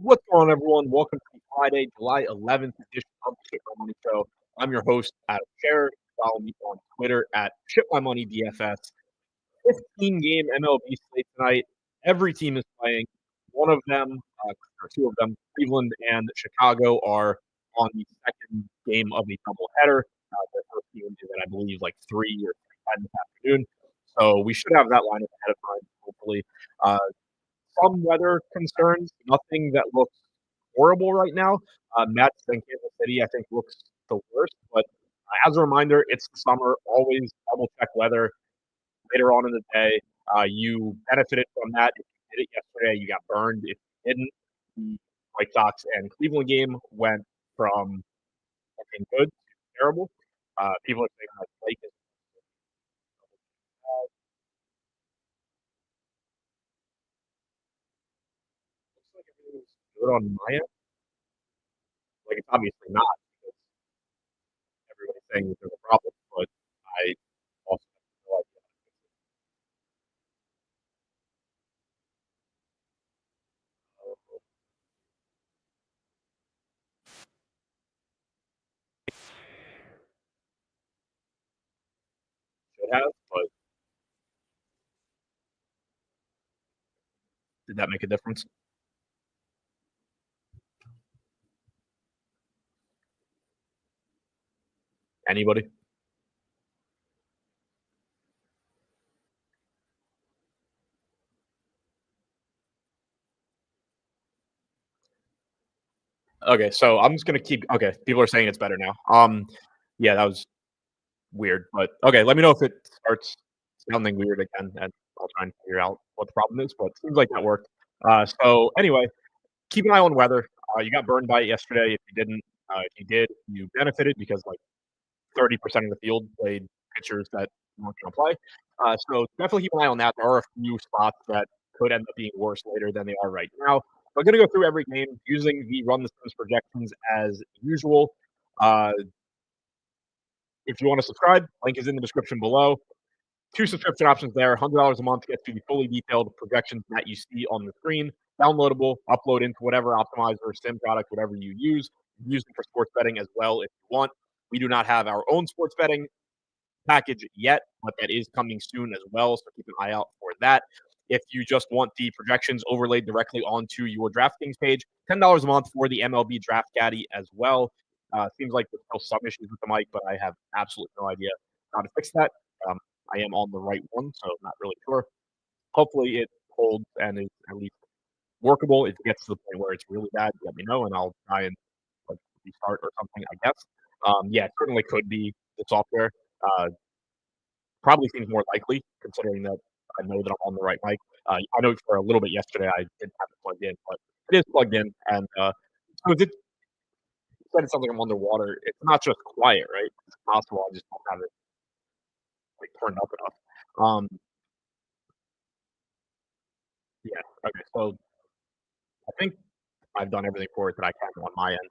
What's going on, everyone? Welcome to the Friday, July 11th edition of the ShipMyMoney Show. I'm your host, Adam Scherer. Follow me on Twitter at ShipMyMoney DFS. 15-game MLB slate tonight. Every team is playing. One of them, or two of them, Cleveland and Chicago, are on the second game of a doubleheader. Their first game is at, I believe, like 3 or 3:05 this afternoon. So we should have that lineup ahead of time, hopefully. Uh, some weather concerns, nothing that looks horrible right now. Mets and Kansas City, I think, looks the worst. But as a reminder, it's the summer. Always double check weather later on in the day. You benefited from that. If you did it yesterday, you got burned. If you didn't, the White Sox and Cleveland game went from looking good to terrible. People are saying like Blake is looks like everything's good on my end. Like it's obviously not because everybody's saying that there's a problem, but I also have no idea. Should have, but did that make a difference? Anybody? Okay, so I'm just gonna keep. Okay, people are saying it's better now. Yeah, that was weird, but okay. Let me know if it starts sounding weird again, and I'll try and figure out what the problem is. But it seems like that worked. So anyway, keep an eye on weather. You got burned by it yesterday. If you didn't, if you did, you benefited because like 30% of the field played pitchers that weren't going to play. So definitely keep an eye on that. There are a few spots that could end up being worse later than they are right now. I'm going to go through every game using the run the Sims projections as usual. Uh, if you want to subscribe, link is in the description below. Two subscription options there. $100 a month gets you the fully detailed projections that you see on the screen. Downloadable, upload into whatever optimizer, sim product, whatever you use. Use them for sports betting as well if you want. We do not have our own sports betting package yet, but that is coming soon as well. So keep an eye out for that. If you just want the projections overlaid directly onto your DraftKings page, $10 a month for the MLB Draft Caddy as well. Seems like there's still some issues with the mic, but I have absolutely no idea how to fix that. Um, I am on the right one, so I'm not really sure. Hopefully, it holds and is at least workable. If it gets to the point where it's really bad, let me know, and I'll try and like restart or something. I guess. Yeah, it certainly could be the software. Uh, Probably seems more likely considering that I know that I'm on the right mic. I know for a little bit yesterday I didn't have it plugged in, but it is plugged in. And so it said it sounds like I'm underwater. It's not just quiet, right? It's possible I just don't have it like turned up enough. Yeah. Okay. So I think I've done everything for it that I can on my end.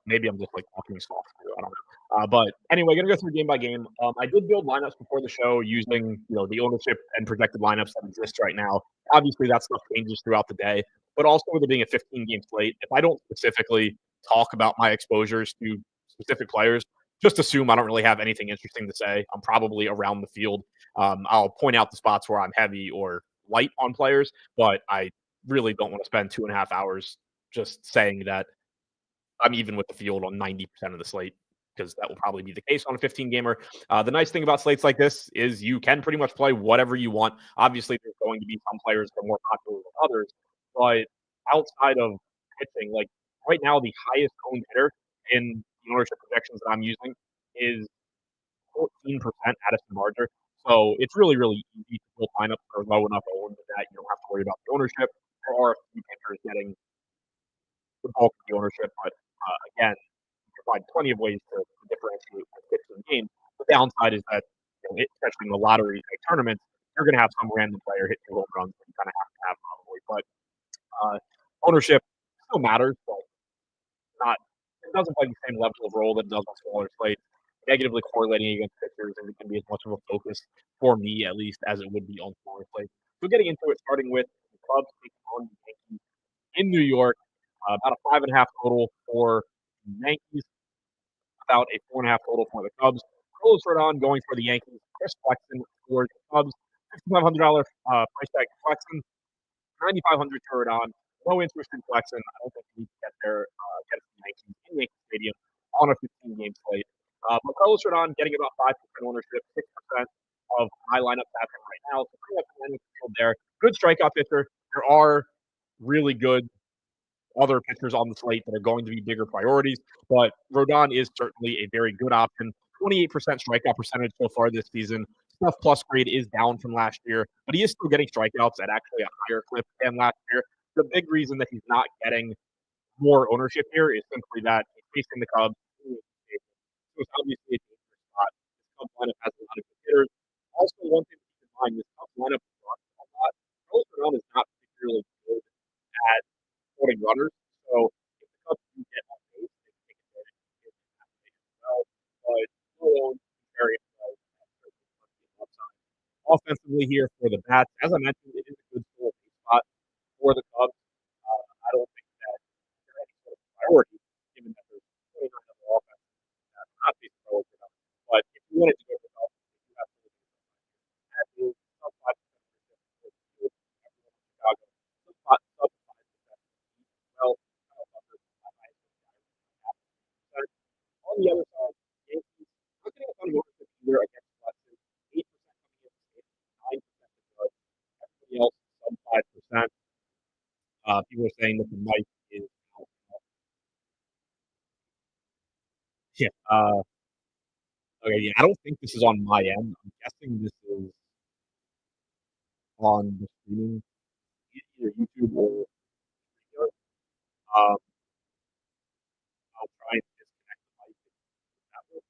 Maybe I'm just like talking soft too. I don't know. But anyway, gonna go through game by game. I did build lineups before the show using the ownership and projected lineups that exist right now. Obviously, that stuff changes throughout the day, but also with it being a 15 game slate, if I don't specifically talk about my exposures to specific players, just assume I don't really have anything interesting to say. I'm probably around the field. I'll point out the spots where I'm heavy or light on players, but I really don't want to spend 2.5 hours just saying that I'm even with the field on 90% of the slate because that will probably be the case on a 15 gamer. The nice thing about slates like this is you can pretty much play whatever you want. Obviously, there's going to be some players that are more popular than others, but outside of pitching, like right now, the highest owned hitter in the ownership projections that I'm using is 14% Addison Marger. So it's really, really easy to build lineups that are low enough owned that you don't have to worry about the ownership. There are a few pitchers getting the bulk of the ownership, but again, you can find plenty of ways to differentiate the pitch in the game. The downside is that, especially in the lottery type tournaments, you're going to have some random player hit your home runs that you kind of have to have probably. But uh, ownership still matters, but not. It doesn't play the same level of role that it does on smaller slates. Negatively correlating against pitchers, and it can be as much of a focus for me, at least, as it would be on smaller slates. So getting into it, starting with the Cubs taking on the Yankees in New York. About a 5.5 total for the Yankees, about a 4.5 total for the Cubs. Carlos Rodon going for the Yankees. Chris Flexen for the Cubs. $5,500 price tag Flexen. 9,500 to Rodon. No interest in Flexen. I don't think he needs to get there against the Yankees in Yankee Stadium on a 15-game slate. But Carlos Rodon getting about 5% ownership, 6% of my lineup happening right now. So pretty much the field there. Good strikeout pitcher. There are really good other pitchers on the slate that are going to be bigger priorities, but Rodon is certainly a very good option. 28% strikeout percentage so far this season. Stuff plus grade is down from last year, but he is still getting strikeouts at actually a higher clip than last year. The big reason that he's not getting more ownership here is simply that he's facing the Cubs. So it's obviously a dangerous spot. This Cubs lineup has a lot of good hitters. Also, one thing to keep in mind, this Cubs lineup runs a lot. Carlos Rodon is not particularly good at putting runners. So if the Cubs do get on base, they can take advantage of his capacity as well. But still owns very well. Offensively here for the bats, as I mentioned, it is a good sort of spot for the Cubs. I don't think that they're any sort of priority, given that there's 29 other offense that are not facing forward for them. But if you wanted to go for Cubs, you have to that is sub 5% for everyone in Chicago. Sub 5% well. On the other side, Yankees not getting a ton of ownership either against Weston. 8% coming in, 9% to Judge. Everybody else sub 5%. People are saying that the mic is out. Yeah. Okay. Yeah. I don't think this is on my end. I'm guessing this is on the streaming, either YouTube or video. Um, I'll try and disconnect the mic if that works.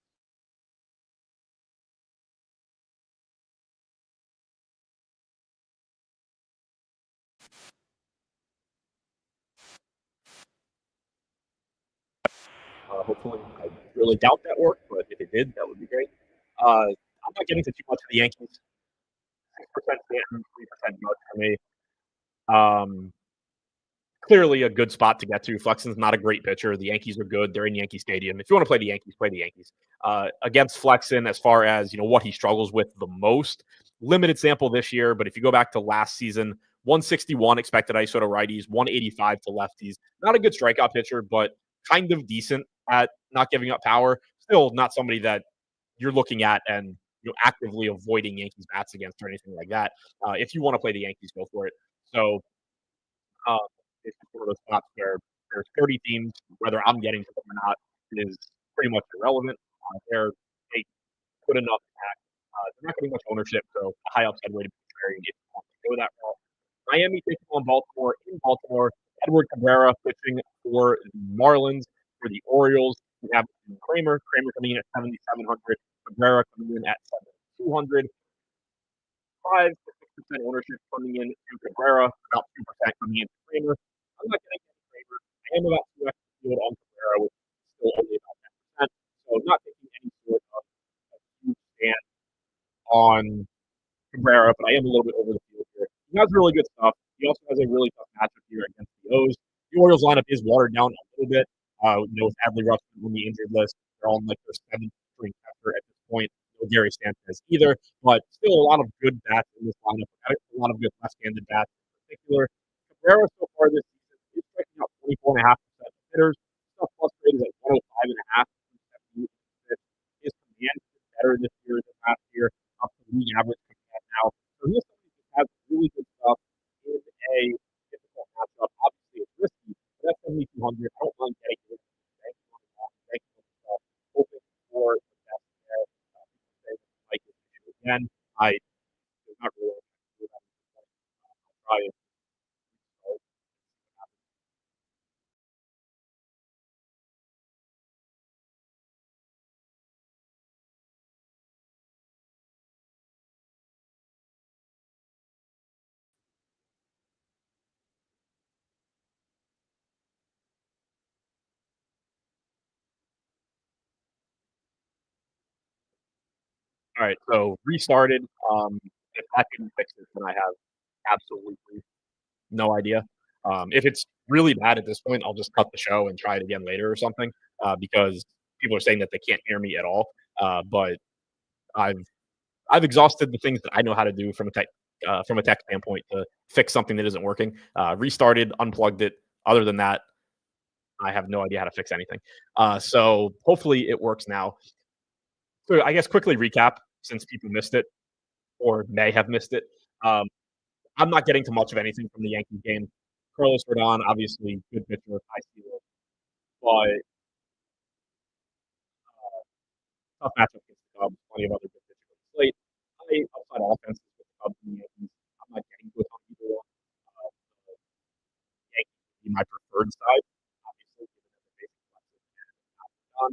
Hopefully, I really doubt that worked, but if it did, that would be great. I'm not getting to too much of the Yankees. 6% Stanton, 3% Judge for me. Um, Clearly a good spot to get to. Flexen's not a great pitcher. The Yankees are good. They're in Yankee Stadium. If you want to play the Yankees, play the Yankees. Against Flexen, as far as what he struggles with the most, limited sample this year. But if you go back to last season, 161 expected ISO to righties, 185 to lefties. Not a good strikeout pitcher, but kind of decent at not giving up power. Still not somebody that you're looking at and actively avoiding Yankees bats against or anything like that. If you want to play the Yankees, go for it. So um, it's just one of those spots where there's 30 teams. Whether I'm getting to them or not is pretty much irrelevant. They put enough at. They're not getting much ownership, so a high upside rate of contrarian if you want to go that route. Miami taking on Baltimore in Baltimore. Edward Cabrera pitching for the Marlins. For the Orioles, we have Kramer. Kramer coming in at 7,700. Cabrera coming in at 7,200. 5 to 6% ownership coming in to Cabrera, about 2% coming in to Kramer. I'm not getting any Kramer. I am about 2x the field on Cabrera, which is still only about 10%. So not taking any sort of huge stand on Cabrera, but I am a little bit over the field here. He has really good stuff. He also has a really tough matchup here against the O's. The Orioles lineup is watered down a little bit. With Adley Rutschman on the injured list, they're on like their seventh string catcher at this point. No Gary Sanchez either, but still a lot of good bats in this lineup. A lot of good left-handed bats in particular. Cabrera so far this season is striking out 24.5% of hitters. Stuff plus grade is at 105.5. His command is better this year than last year, up to league average command now. So he's somebody who has really good stuff in a difficult matchup. Obviously, it's risky, but that's 7,200. I don't mind getting it. Banking on the ball, banking on the hoping for the best there. People say that Mike is again. There's not really do that. I'll try it. So, all right, so restarted. If that didn't fix it, then I have absolutely no idea. If it's really bad at this point, I'll just cut the show and try it again later or something, because people are saying that they can't hear me at all. But I've I've exhausted the things that I know how to do from a tech standpoint to fix something that isn't working. Restarted, unplugged it. Other than that, I have no idea how to fix anything. So hopefully it works now. So I guess quickly recap since people missed it or may have missed it. Um, I'm not getting to much of anything from the Yankees game. Carlos Rodon, obviously good pitcher, high ceiling, but tough matchup against the Cubs. Plenty of other good pitchers on the slate. Outside offenses with the Cubs and the Yankees, I'm not getting to a ton of either one. Uh, the Yankees would be my preferred side, obviously, given that they're basically on.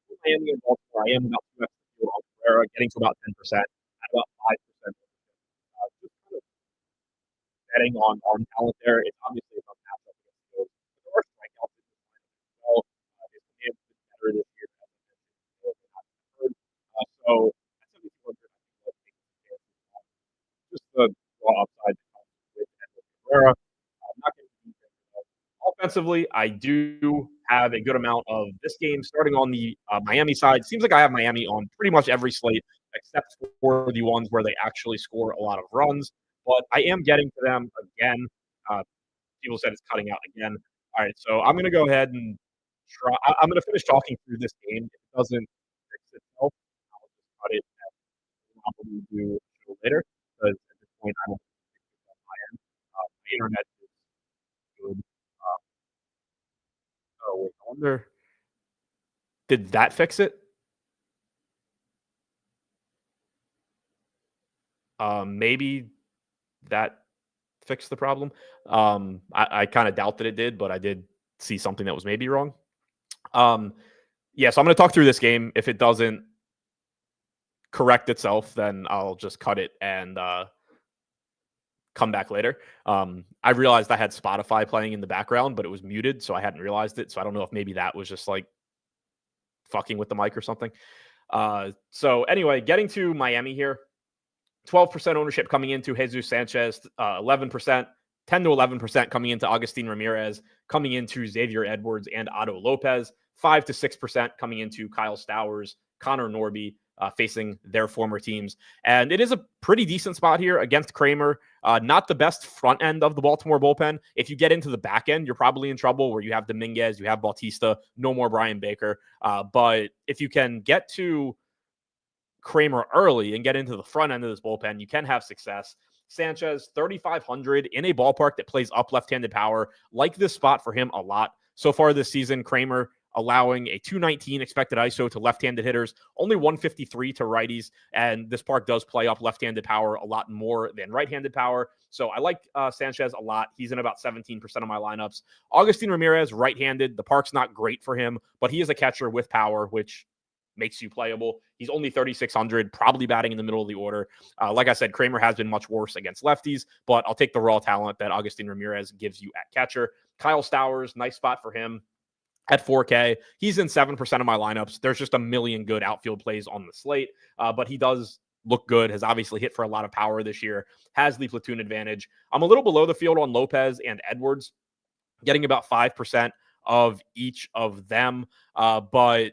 For Miami and Baltimore, I am about 2x the field on Cabrera, getting to about 10%, at about 5%. Just kind of betting on arm talent there. It's obviously a tough matchup against the Phillies. But there are strikeouts in this lineup as well. His command has been better this year, as I mentioned. So at 7,200, I think that's taking some chances on just the raw upside that comes with Edward Cabrera. Not going to be offensively, I do have a good amount of this game starting on the Miami side. Seems like I have Miami on pretty much every slate except for the ones where they actually score a lot of runs. But I am getting to them again. Uh, People said it's cutting out again. All right, so I'm going to go ahead and try. I'm going to finish talking through this game. If it doesn't fix itself, I'll just cut it and probably do a show later because at this point I don't think it's on my end. The internet is good. Uh, oh, wait, I wonder, did that fix it? Maybe that fixed the problem. I kind of doubt that it did, but I did see something that was maybe wrong. Yeah, so I'm going to talk through this game. If it doesn't correct itself, then I'll just cut it and come back later. I realized I had Spotify playing in the background, but it was muted, so I hadn't realized it. So I don't know if maybe that was just like fucking with the mic or something. So anyway, getting to Miami here. 12% ownership coming into Jesus Sanchez, 11%, 10 to 11% coming into Agustin Ramirez, coming into Xavier Edwards and Otto Lopez, 5 to 6% coming into Kyle Stowers, Connor Norby, facing their former teams. And it is a pretty decent spot here against Kramer. Not the best front end of the Baltimore bullpen. If you get into the back end, you're probably in trouble where you have Dominguez, you have Bautista, no more Brian Baker. But if you can get to Kramer early and get into the front end of this bullpen, you can have success. Sanchez, 3,500 in a ballpark that plays up left-handed power. Like this spot for him a lot. So far this season, Kramer allowing a 219 expected ISO to left-handed hitters, only 153 to righties, and this park does play up left-handed power a lot more than right-handed power. So I like Sanchez a lot. He's in about 17% of my lineups. Agustin Ramirez, right-handed. The park's not great for him, but he is a catcher with power, which makes you playable. He's only 3,600, probably batting in the middle of the order. Like I said, Kramer has been much worse against lefties, but I'll take the raw talent that Agustin Ramirez gives you at catcher. Kyle Stowers, nice spot for him at 4K. He's in 7% of my lineups. There's just a million good outfield plays on the slate, but he does look good, has obviously hit for a lot of power this year, has the platoon advantage. I'm a little below the field on Lopez and Edwards, getting about 5% of each of them, but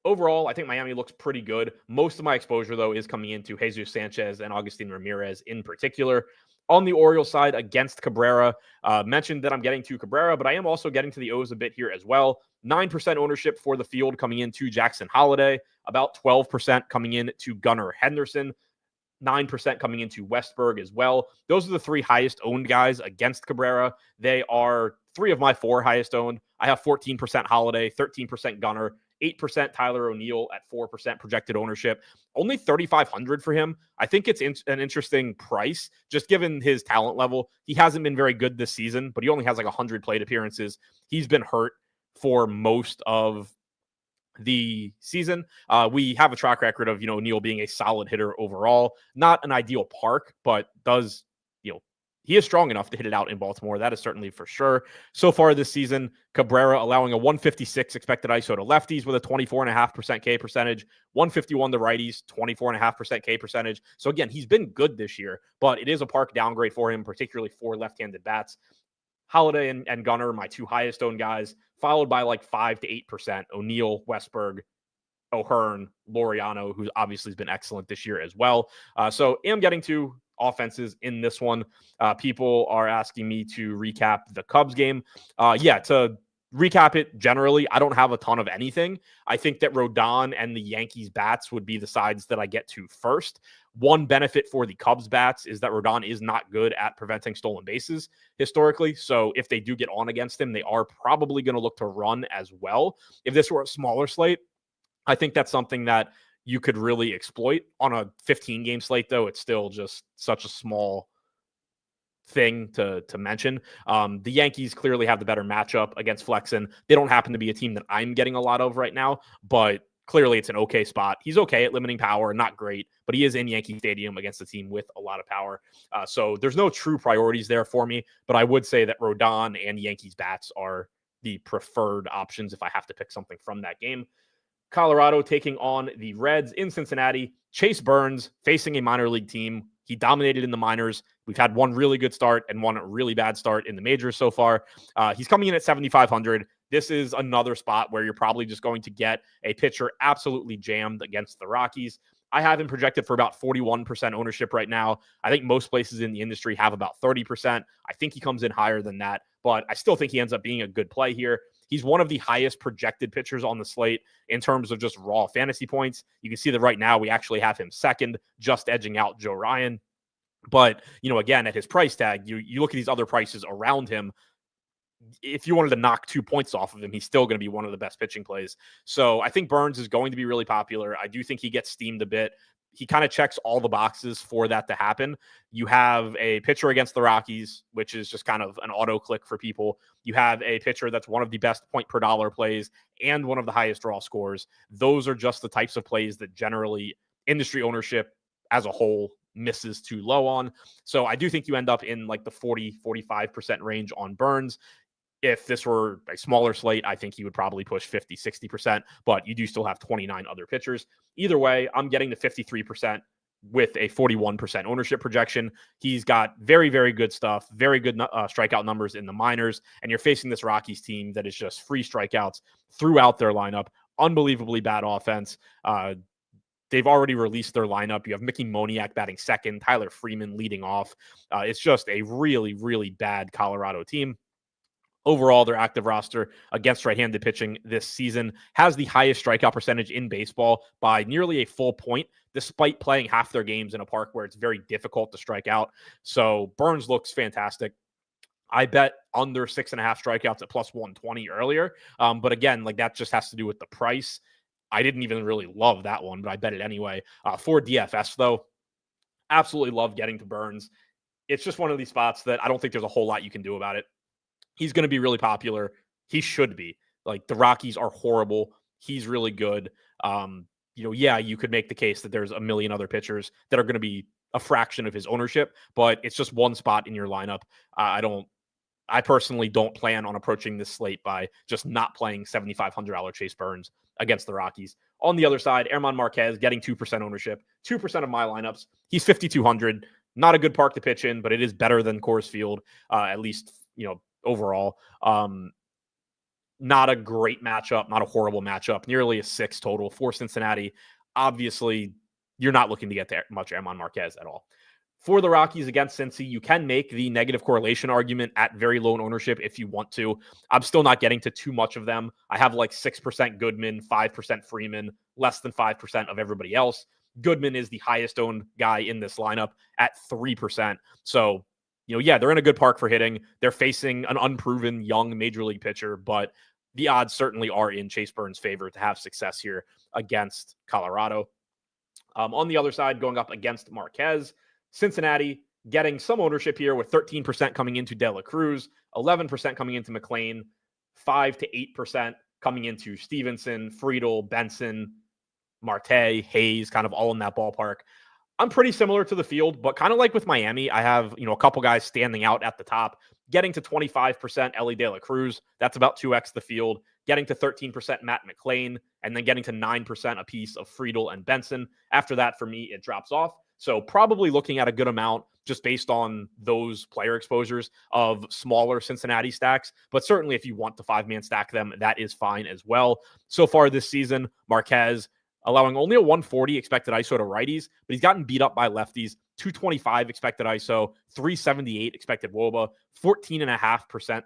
overall, I think Miami looks pretty good. Most of my exposure, though, is coming into Jesus Sanchez and Agustin Ramirez in particular. On the Orioles side, against Cabrera, mentioned that I'm getting to Cabrera, but I am also getting to the O's a bit here as well. 9% ownership for the field coming into Jackson Holiday, about 12% coming in to Gunnar Henderson, 9% coming into Westberg as well. Those are the three highest owned guys against Cabrera. They are three of my four highest owned. I have 14% Holiday, 13% Gunnar, 8% Tyler O'Neill at 4% projected ownership. Only 3,500 for him. I think it's an interesting price, just given his talent level. He hasn't been very good this season, but he only has like 100 plate appearances. He's been hurt for most of the season. We have a track record of, O'Neill being a solid hitter overall. Not an ideal park, but does, he is strong enough to hit it out in Baltimore. That is certainly for sure. So far this season, Cabrera allowing a 156 expected ISO to lefties with a 24.5% K percentage, 151 to righties, 24.5% K percentage. So again, he's been good this year, but it is a park downgrade for him, particularly for left-handed bats. Holiday and Gunnar, my two highest owned guys, followed by like 5 to 8%. O'Neill, Westberg, O'Hearn, Laureano, who obviously has been excellent this year as well. So am getting to offenses in this one. People are asking me to recap the Cubs game. To recap it generally, I don't have a ton of anything. I think that Rodon and the Yankees bats would be the sides that I get to first. One benefit for the Cubs bats is that Rodon is not good at preventing stolen bases historically. So if they do get on against him, they are probably going to look to run as well. If this were a smaller slate, I think that's something that you could really exploit. On a 15-game slate, though, it's still just such a small thing to mention. The Yankees clearly have the better matchup against Flexen. They don't happen to be a team that I'm getting a lot of right now, but clearly it's an okay spot. He's okay at limiting power, not great, but he is in Yankee Stadium against a team with a lot of power. So there's no true priorities there for me, but I would say that Rodon and Yankees bats are the preferred options if I have to pick something from that game. Colorado taking on the Reds in Cincinnati. Chase Burns facing a minor league team. He dominated in the minors. We've had one really good start and one really bad start in the majors so far. He's coming in at 7,500. This is another spot where you're probably just going to get a pitcher absolutely jammed against the Rockies. I have him projected for about 41% ownership right now. I think most places in the industry have about 30%. I think he comes in higher than that, but I still think he ends up being a good play here. He's one of the highest projected pitchers on the slate in terms of just raw fantasy points. You can see that right now we actually have him second, just edging out Joe Ryan. But, again, at his price tag, you look at these other prices around him. If you wanted to knock 2 points off of him, he's still going to be one of the best pitching plays. So I think Burns is going to be really popular. I do think he gets steamed a bit. He kind of checks all the boxes for that to happen. You have a pitcher against the Rockies, which is just kind of an auto click for people. You have a pitcher that's one of the best point per dollar plays and one of the highest draw scores. Those are just the types of plays that generally industry ownership as a whole misses too low on. So I do think you end up in like the 40-45% range on Burns. If this were a smaller slate, I think he would probably push 50-60%, but you do still have 29 other pitchers. Either way, I'm getting to 53% with a 41% ownership projection. He's got very, very good stuff, very good strikeout numbers in the minors, and you're facing this Rockies team that is just free strikeouts throughout their lineup. Unbelievably bad offense. They've already released their lineup. You have Mickey Moniak batting second, Tyler Freeman leading off. It's just a really, really bad Colorado team. Overall, their active roster against right-handed pitching this season has the highest strikeout percentage in baseball by nearly a full point, despite playing half their games in a park where it's very difficult to strike out. So Burns looks fantastic. I bet under 6.5 strikeouts at plus 120 earlier. But again, like that just has to do with the price. I didn't even really love that one, but I bet it anyway. For DFS, though, absolutely love getting to Burns. It's just one of these spots that I don't think there's a whole lot you can do about it. He's going to be really popular. He should be. Like, the Rockies are horrible. He's really good. You could make the case that there's a million other pitchers that are going to be a fraction of his ownership, but it's just one spot in your lineup. I personally don't plan on approaching this slate by just not playing $7,500 Chase Burns against the Rockies. On the other side, German Marquez getting 2% ownership, 2% of my lineups. He's 5,200. Not a good park to pitch in, but it is better than Coors Field, at least, overall. Not a great matchup, not a horrible matchup, nearly a 6 total for Cincinnati. Obviously, you're not looking to get to much German Marquez at all. For the Rockies against Cincy, you can make the negative correlation argument at very low ownership if you want to. I'm still not getting to too much of them. I have like 6% Goodman, 5% Freeman, less than 5% of everybody else. Goodman is the highest owned guy in this lineup at 3%. So, they're in a good park for hitting. They're facing an unproven young major league pitcher, but the odds certainly are in Chase Burns' favor to have success here against Colorado. On the other side, going up against Marquez, Cincinnati getting some ownership here with 13% coming into De La Cruz, 11% coming into McLean, 5 to 8% coming into Stevenson, Friedel, Benson, Marte, Hayes, kind of all in that ballpark. I'm pretty similar to the field, but kind of like with Miami, I have, a couple guys standing out at the top, getting to 25% Ellie De La Cruz. That's about 2x the field, getting to 13% Matt McLean, and then getting to 9% a piece of Friedel and Benson. After that, for me, it drops off. So probably looking at a good amount just based on those player exposures of smaller Cincinnati stacks. But certainly if you want to 5-man stack them, that is fine as well. So far this season, Marquez allowing only a 140 expected ISO to righties, but he's gotten beat up by lefties. 225 expected ISO, 378 expected WOBA, 14.5%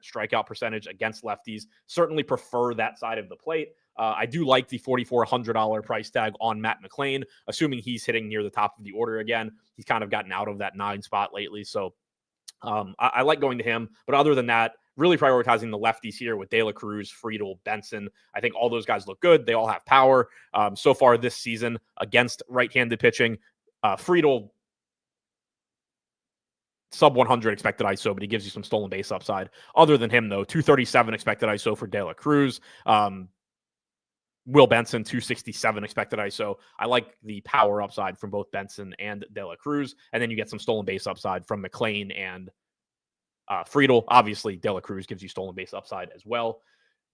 strikeout percentage against lefties. Certainly prefer that side of the plate. I do like the $4,400 price tag on Matt McLain, assuming he's hitting near the top of the order again. He's kind of gotten out of that 9 spot lately, so I like going to him. But other than that, really prioritizing the lefties here with De La Cruz, Friedel, Benson. I think all those guys look good. They all have power. So far this season against right-handed pitching, Friedel sub 100 expected ISO, but he gives you some stolen base upside. Other than him, though, 237 expected ISO for De La Cruz. Will Benson, 267 expected ISO. I like the power upside from both Benson and De La Cruz. And then you get some stolen base upside from McLain and Friedel. Obviously, De La Cruz gives you stolen base upside as well.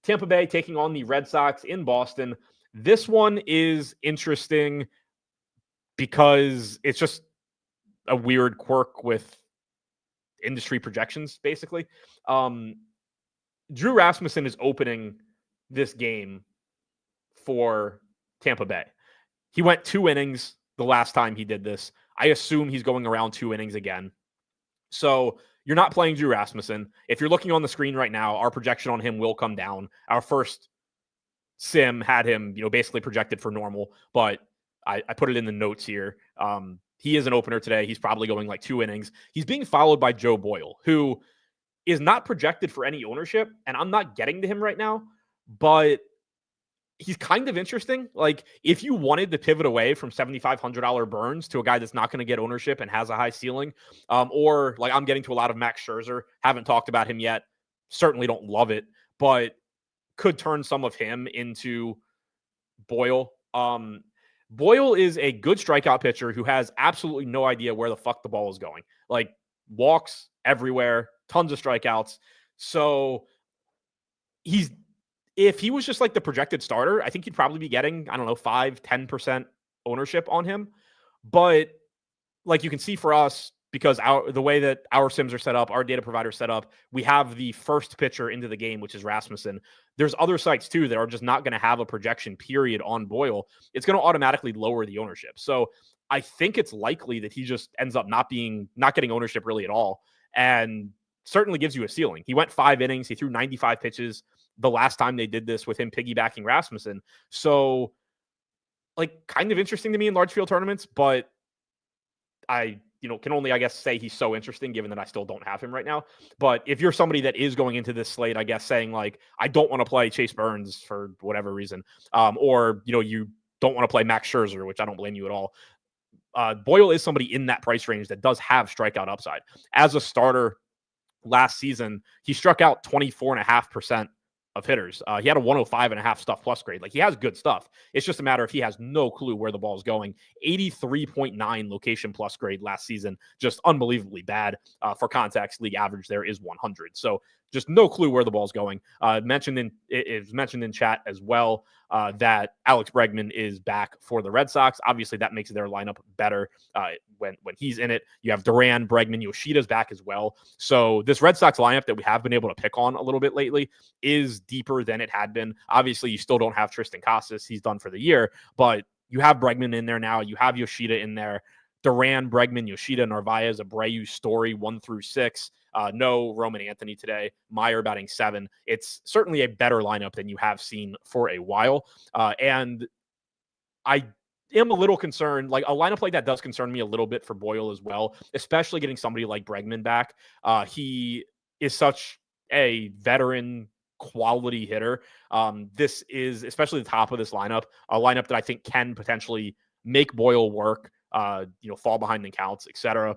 Tampa Bay taking on the Red Sox in Boston. This one is interesting because it's just a weird quirk with industry projections, basically. Drew Rasmussen is opening this game for Tampa Bay. He went 2 innings the last time he did this. I assume he's going around 2 innings again. So you're not playing Drew Rasmussen. If you're looking on the screen right now, our projection on him will come down. Our first sim had him, basically projected for normal, but I put it in the notes here. He is an opener today. He's probably going like 2 innings. He's being followed by Joe Boyle, who is not projected for any ownership, and I'm not getting to him right now, but he's kind of interesting. Like, if you wanted to pivot away from $7,500 Burns to a guy that's not going to get ownership and has a high ceiling, or like I'm getting to a lot of Max Scherzer, haven't talked about him yet, certainly don't love it, but could turn some of him into Boyle. Boyle is a good strikeout pitcher who has absolutely no idea where the fuck the ball is going. Like, walks everywhere, tons of strikeouts. So if he was just like the projected starter, I think he'd probably be getting, 5-10% ownership on him. But like you can see for us, because the way that our sims are set up, our data provider set up, we have the first pitcher into the game, which is Rasmussen. There's other sites too that are just not going to have a projection period on Boyle. It's going to automatically lower the ownership. So I think it's likely that he just ends up not getting ownership really at all, and certainly gives you a ceiling. He went 5 innings. He threw 95 pitches the last time they did this with him piggybacking Rasmussen. So like kind of interesting to me in large field tournaments, but I can only, I guess, say he's so interesting given that I still don't have him right now. But if you're somebody that is going into this slate, I guess saying like, I don't want to play Chase Burns for whatever reason, or, you don't want to play Max Scherzer, which I don't blame you at all. Boyle is somebody in that price range that does have strikeout upside. As a starter last season, he struck out 24.5% of hitters. He had a 105.5 stuff plus grade. Like, he has good stuff. It's just a matter of he has no clue where the ball is going. 83.9 location plus grade last season. Just unbelievably bad. For context, league average there is 100. So just no clue where the ball's going. It was mentioned in chat as well that Alex Bregman is back for the Red Sox. Obviously, that makes their lineup better when he's in it. You have Duran, Bregman, Yoshida's back as well. So this Red Sox lineup that we have been able to pick on a little bit lately is deeper than it had been. Obviously, you still don't have Tristan Casas. He's done for the year, but you have Bregman in there now. You have Yoshida in there. Duran, Bregman, Yoshida, Narvaez, Abreu, Story, 1 through 6. No Roman Anthony today. Meyer batting 7. It's certainly a better lineup than you have seen for a while. And I am a little concerned. Like, a lineup like that does concern me a little bit for Boyle as well, especially getting somebody like Bregman back. He is such a veteran quality hitter. This is, especially the top of this lineup, a lineup that I think can potentially make Boyle work, fall behind in counts, etc.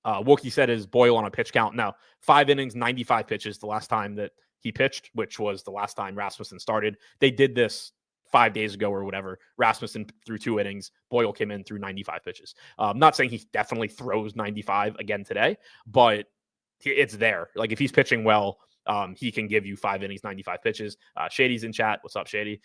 Wookie said, is Boyle on a pitch count? No. 5 innings, 95 pitches the last time that he pitched, which was the last time Rasmussen started. They did this 5 days ago or whatever. Rasmussen threw 2 innings. Boyle came in through 95 pitches. I'm not saying he definitely throws 95 again today, but it's there. Like, if he's pitching well, he can give you 5 innings, 95 pitches. Shady's in chat. What's up, Shady?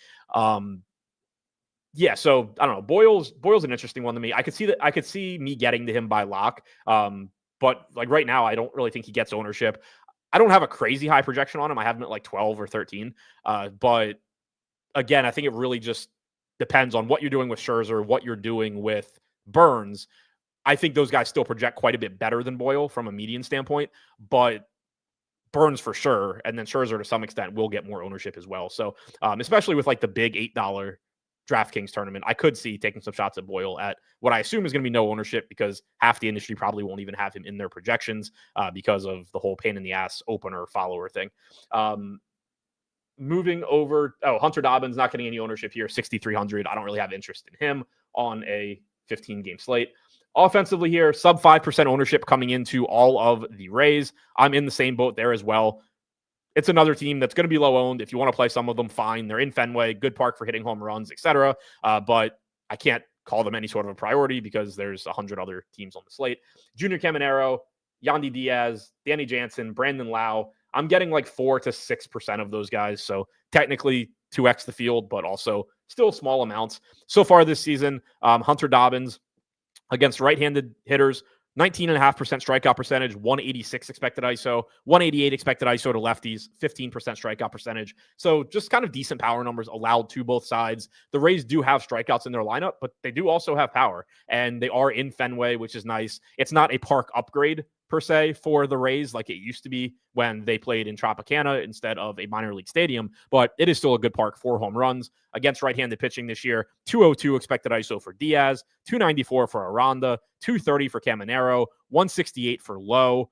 Yeah, so I don't know. Boyle's an interesting one to me. I could see me getting to him by lock. But like right now, I don't really think he gets ownership. I don't have a crazy high projection on him. I have him at like 12 or 13. But again, I think it really just depends on what you're doing with Scherzer, what you're doing with Burns. I think those guys still project quite a bit better than Boyle from a median standpoint, but Burns for sure, and then Scherzer to some extent will get more ownership as well. So, especially with like the big $8 DraftKings tournament, I could see taking some shots at Boyle at what I assume is going to be no ownership because half the industry probably won't even have him in their projections because of the whole pain in the ass opener follower thing. Moving over, Hunter Dobbins not getting any ownership here, 6,300. I don't really have interest in him on a 15-game slate. Offensively here, sub 5% ownership coming into all of the Rays. I'm in the same boat there as well. It's another team that's going to be low owned. If you want to play some of them, fine. They're in Fenway, good park for hitting home runs, etc. But I can't call them any sort of a priority because there's 100 other teams on the slate. Junior Caminero, Yandy Diaz, Danny Jansen, Brandon Lau. I'm getting like 4 to 6% of those guys. So technically 2x the field, but also still small amounts. So far this season, Hunter Dobbins against right-handed hitters, 19.5% strikeout percentage, 186 expected ISO, 188 expected ISO to lefties, 15% strikeout percentage. So just kind of decent power numbers allowed to both sides. The Rays do have strikeouts in their lineup, but they do also have power, and they are in Fenway, which is nice. It's not a park upgrade per se for the Rays like it used to be when they played in Tropicana instead of a minor league stadium, but it is still a good park for home runs against right-handed pitching this year. 202 expected ISO for Diaz, 294 for Aranda, 230 for Caminero, 168 for Lowe.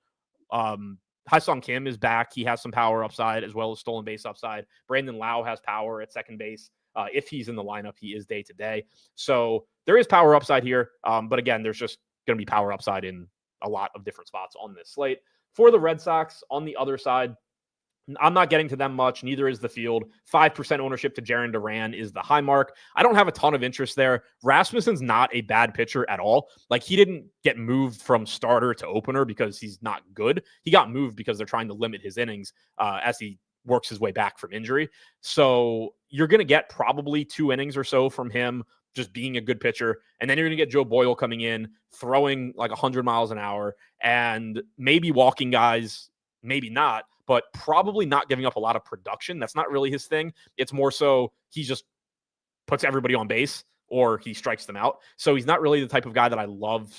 Ha-Sung Kim is back. He has some power upside as well as stolen base upside. Brandon Lau has power at second base. If he's in the lineup, he is day to day. So there is power upside here. But again, there's just going to be power upside in a lot of different spots on this slate. For the Red Sox, on the other side, I'm not getting to them much. Neither is the field. 5% ownership to Jarren Duran is the high mark. I don't have a ton of interest there. Rasmussen's not a bad pitcher at all. Like, he didn't get moved from starter to opener because he's not good. He got moved because they're trying to limit his innings as he works his way back from injury. So you're going to get probably 2 innings or so from him just being a good pitcher. And then you're going to get Joe Boyle coming in, throwing like 100 miles an hour and maybe walking guys, maybe not, but probably not giving up a lot of production. That's not really his thing. It's more so he just puts everybody on base or he strikes them out. So he's not really the type of guy that I love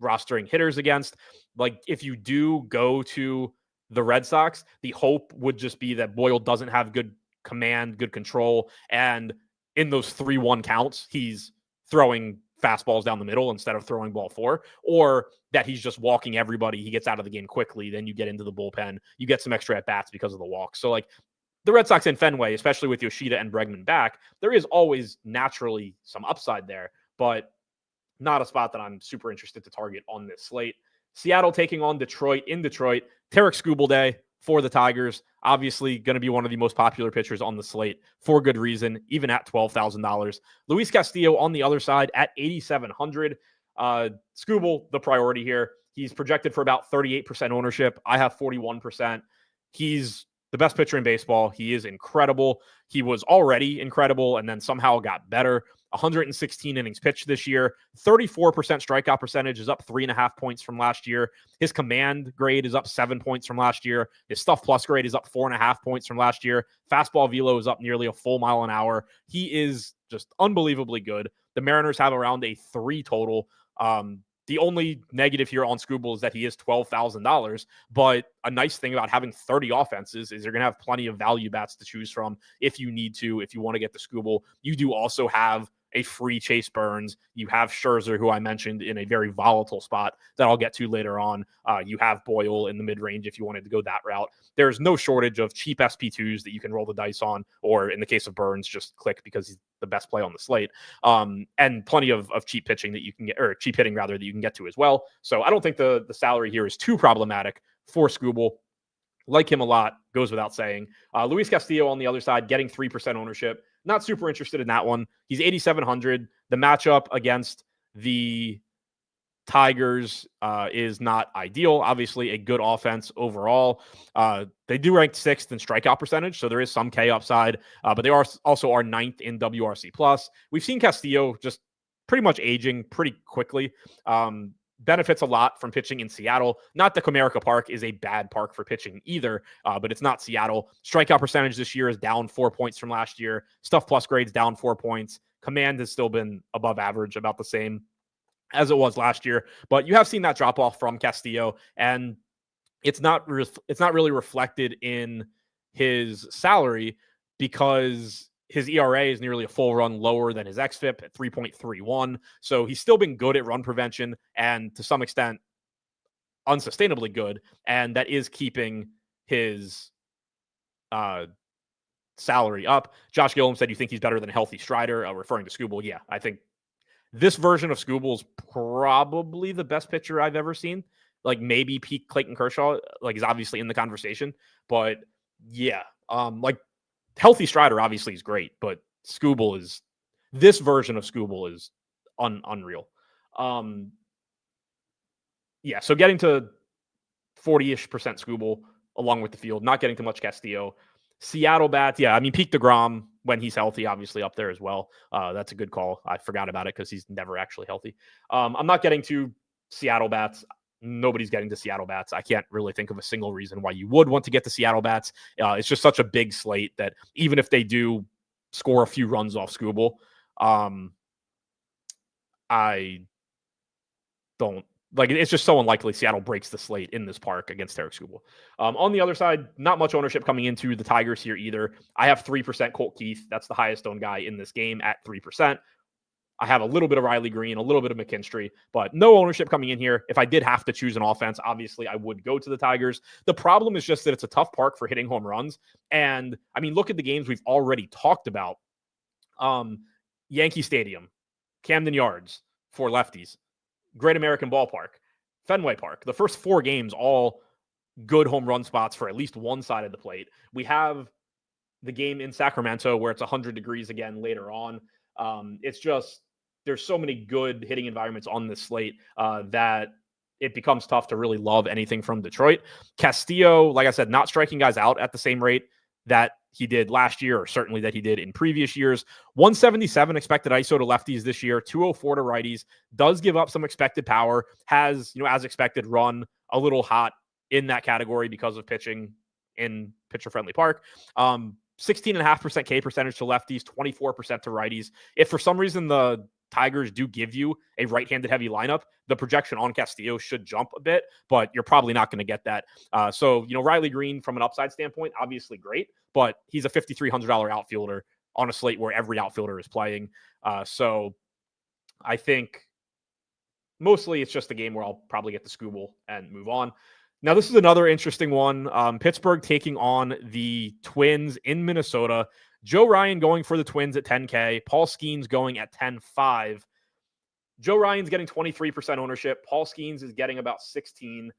rostering hitters against. Like, if you do go to the Red Sox, the hope would just be that Boyle doesn't have good command, good control, and in those 3-1 counts, he's throwing fastballs down the middle instead of throwing ball 4, or that he's just walking everybody. He gets out of the game quickly. Then you get into the bullpen. You get some extra at-bats because of the walk. So, like, the Red Sox in Fenway, especially with Yoshida and Bregman back, there is always naturally some upside there, but not a spot that I'm super interested to target on this slate. Seattle taking on Detroit in Detroit. Tarek Skubal Day for the Tigers. Obviously going to be one of the most popular pitchers on the slate for good reason, even at $12,000. Luis Castillo on the other side at $8,700. Skubal, the priority here. He's projected for about 38% ownership. I have 41%. He's the best pitcher in baseball. He is incredible. He was already incredible and then somehow got better. 116 innings pitched this year. 34% strikeout percentage is up 3.5 points from last year. His command grade is up 7 points from last year. His stuff plus grade is up 4.5 points from last year. Fastball velo is up nearly a full mile an hour. He is just unbelievably good. The Mariners have around a 3 total. The only negative here on Skubal is that he is $12,000. But a nice thing about having 30 offenses is you're going to have plenty of value bats to choose from if you need to, if you want to get the Skubal. You do also have a free Chase Burns. You have Scherzer, who I mentioned in a very volatile spot that I'll get to later on. You have Boyle in the mid-range if you wanted to go that route. There's no shortage of cheap SP2s that you can roll the dice on, or in the case of Burns, just click because he's the best play on the slate. And plenty of cheap pitching that you can get, or cheap hitting rather, that you can get to as well. So I don't think the salary here is too problematic for Skubal. Like him a lot, goes without saying. Luis Castillo on the other side, getting 3% ownership. Not super interested in that one. He's 8,700. The matchup against the Tigers is not ideal. Obviously, a good offense overall. They do rank 6th in strikeout percentage, so there is some K upside, but they also are 9th in WRC+. We've seen Castillo just pretty much aging pretty quickly. Benefits a lot from pitching in Seattle. Not that Comerica Park is a bad park for pitching either, but it's not Seattle. Strikeout percentage this year is down 4 points from last year. Stuff plus grades down 4 points. Command has still been above average, about the same as it was last year. But you have seen that drop off from Castillo, and it's not really reflected in his salary because his ERA is nearly a full run lower than his xFIP at 3.31. So he's still been good at run prevention and to some extent unsustainably good. And that is keeping his salary up. Josh Gillum said, you think he's better than a healthy Strider, referring to Skubal. Yeah, I think this version of Skubal is probably the best pitcher I've ever seen. Like maybe peak Clayton Kershaw, like, is obviously in the conversation. But yeah, like healthy Strider obviously is great, but Skubal is, this version of Skubal is unreal. Yeah, so getting to 40-ish% Skubal along with the field, not getting too much Castillo. Seattle bats, yeah, I mean, peak DeGrom when he's healthy, obviously up there as well. That's a good call. I forgot about it because he's never actually healthy. I'm not getting to Seattle bats. Nobody's getting to Seattle bats. I can't really think of a single reason why you would want to get to Seattle bats. It's just such a big slate that even if they do score a few runs off Skubal, I don't, like, it's just so unlikely Seattle breaks the slate in this park against Tarik Skubal. On the other side, not much ownership coming into the Tigers here either. I have 3% Colt Keith. That's the highest owned guy in this game at 3%. I have a little bit of Riley Green, a little bit of McKinstry, but no ownership coming in here. If I did have to choose an offense, obviously I would go to the Tigers. The problem is just that it's a tough park for hitting home runs. And I mean, look at the games we've already talked about. Yankee Stadium, Camden Yards for lefties, Great American Ballpark, Fenway Park. The first 4 games, all good home run spots for at least one side of the plate. We have the game in Sacramento where it's 100 degrees again later on. It's just, there's so many good hitting environments on this slate that it becomes tough to really love anything from Detroit. Castillo, like I said, not striking guys out at the same rate that he did last year, or certainly that he did in previous years. 177 expected ISO to lefties this year, 204 to righties, does give up some expected power, has, as expected, run a little hot in that category because of pitching in pitcher-friendly park. 16.5% K percentage to lefties, 24% to righties. If for some reason the Tigers do give you a right-handed heavy lineup, the projection on Castillo should jump a bit, but you're probably not going to get that. So, Riley Green from an upside standpoint, obviously great, but he's a $5,300 outfielder on a slate where every outfielder is playing. So I think mostly it's just a game where I'll probably get the Skubal and move on. Now, this is another interesting one. Pittsburgh taking on the Twins in Minnesota. Joe Ryan going for the Twins at 10K. Paul Skeens going at 10.5. Joe Ryan's getting 23% ownership. Paul Skeens is getting about 16.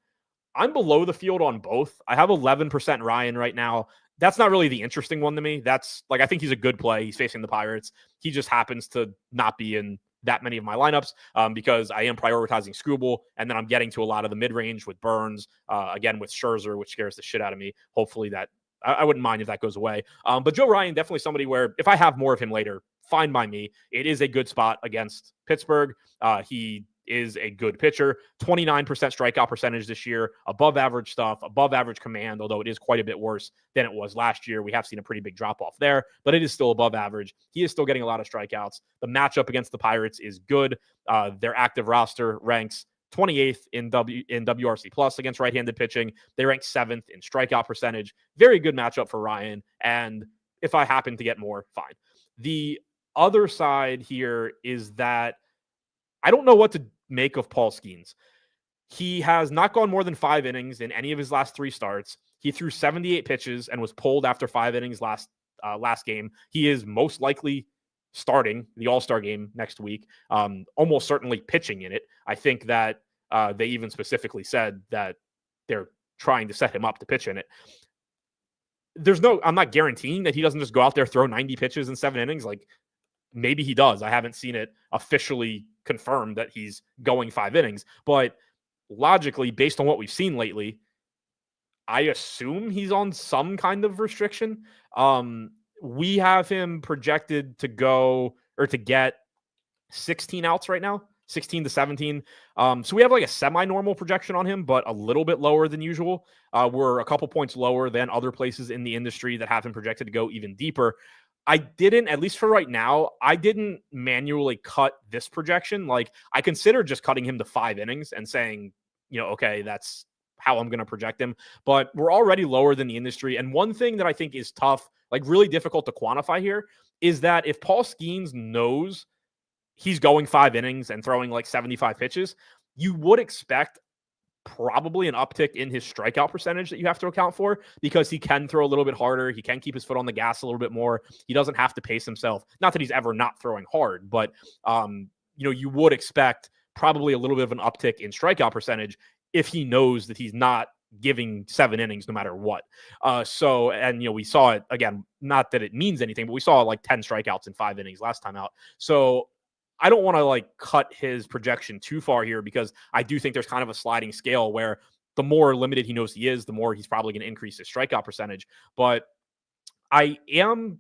I'm below the field on both. I have 11% Ryan right now. That's not really the interesting one to me. That's like, I think he's a good play. He's facing the Pirates. He just happens to not be in that many of my lineups because I am prioritizing Skubal, and then I'm getting to a lot of the mid-range with Burns, again with Scherzer, which scares the shit out of me. Hopefully that, I wouldn't mind if that goes away. But Joe Ryan, definitely somebody where if I have more of him later, fine by me. It is a good spot against Pittsburgh. He is a good pitcher. 29% strikeout percentage this year, above average stuff, above average command, although it is quite a bit worse than it was last year. We have seen a pretty big drop off there, but it is still above average. He is still getting a lot of strikeouts. The matchup against the Pirates is good. Their active roster ranks 28th in WRC plus against right-handed pitching. They rank 7th in strikeout percentage. Very good matchup for Ryan. And if I happen to get more, fine. The other side here is that I don't know what to make of Paul Skeens. He has not gone more than 5 innings in any of his last 3 starts. He threw 78 pitches and was pulled after 5 innings last game. He is most likely starting the All-Star game next week, almost certainly pitching in it. I think that they even specifically said that they're trying to set him up to pitch in it. I'm not guaranteeing that he doesn't just go out there, throw 90 pitches in 7 innings. Like, maybe he does. I haven't seen it officially confirmed that he's going 5 innings. But logically, based on what we've seen lately, I assume he's on some kind of restriction. We have him projected to go or to get 16 outs right now, 16 to 17. So we have like a semi-normal projection on him, but a little bit lower than usual. We're a couple points lower than other places in the industry that have him projected to go even deeper. I didn't, at least for right now, I didn't manually cut this projection. Like, I considered just cutting him to 5 innings and saying, okay, that's how I'm going to project him. But we're already lower than the industry. And one thing that I think is tough, like really difficult to quantify here, is that if Paul Skeens knows he's going 5 innings and throwing like 75 pitches, you would expect probably an uptick in his strikeout percentage that you have to account for, because he can throw a little bit harder. He can keep his foot on the gas a little bit more. He doesn't have to pace himself. Not that he's ever not throwing hard, but you would expect probably a little bit of an uptick in strikeout percentage if he knows that he's not giving 7 innings no matter what. We saw it again, not that it means anything, but we saw like 10 strikeouts in 5 innings last time out. So I don't want to like cut his projection too far here, because I do think there's kind of a sliding scale where the more limited he knows he is, the more he's probably going to increase his strikeout percentage. But I am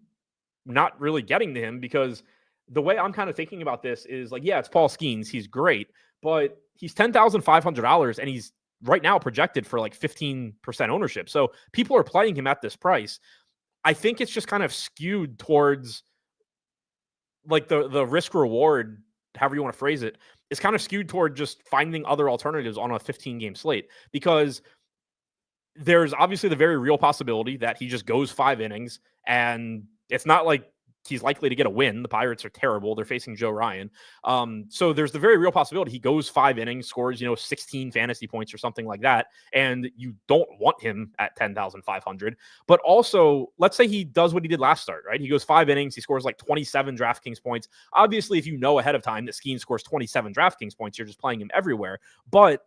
not really getting to him, because the way I'm kind of thinking about this is like, yeah, it's Paul Skeens. He's great, but he's $10,500 and he's right now projected for like 15% ownership. So people are playing him at this price. I think it's just kind of skewed towards like the risk reward, however you want to phrase it, is kind of skewed toward just finding other alternatives on a 15-game slate, because there's obviously the very real possibility that he just goes 5 innings, and it's not like he's likely to get a win. The Pirates are terrible. They're facing Joe Ryan. So there's the very real possibility he goes 5 innings, scores, 16 fantasy points or something like that. And you don't want him at 10,500. But also, let's say he does what he did last start, right? He goes 5 innings. He scores like 27 DraftKings points. Obviously, if you know ahead of time that Skeen scores 27 DraftKings points, you're just playing him everywhere. But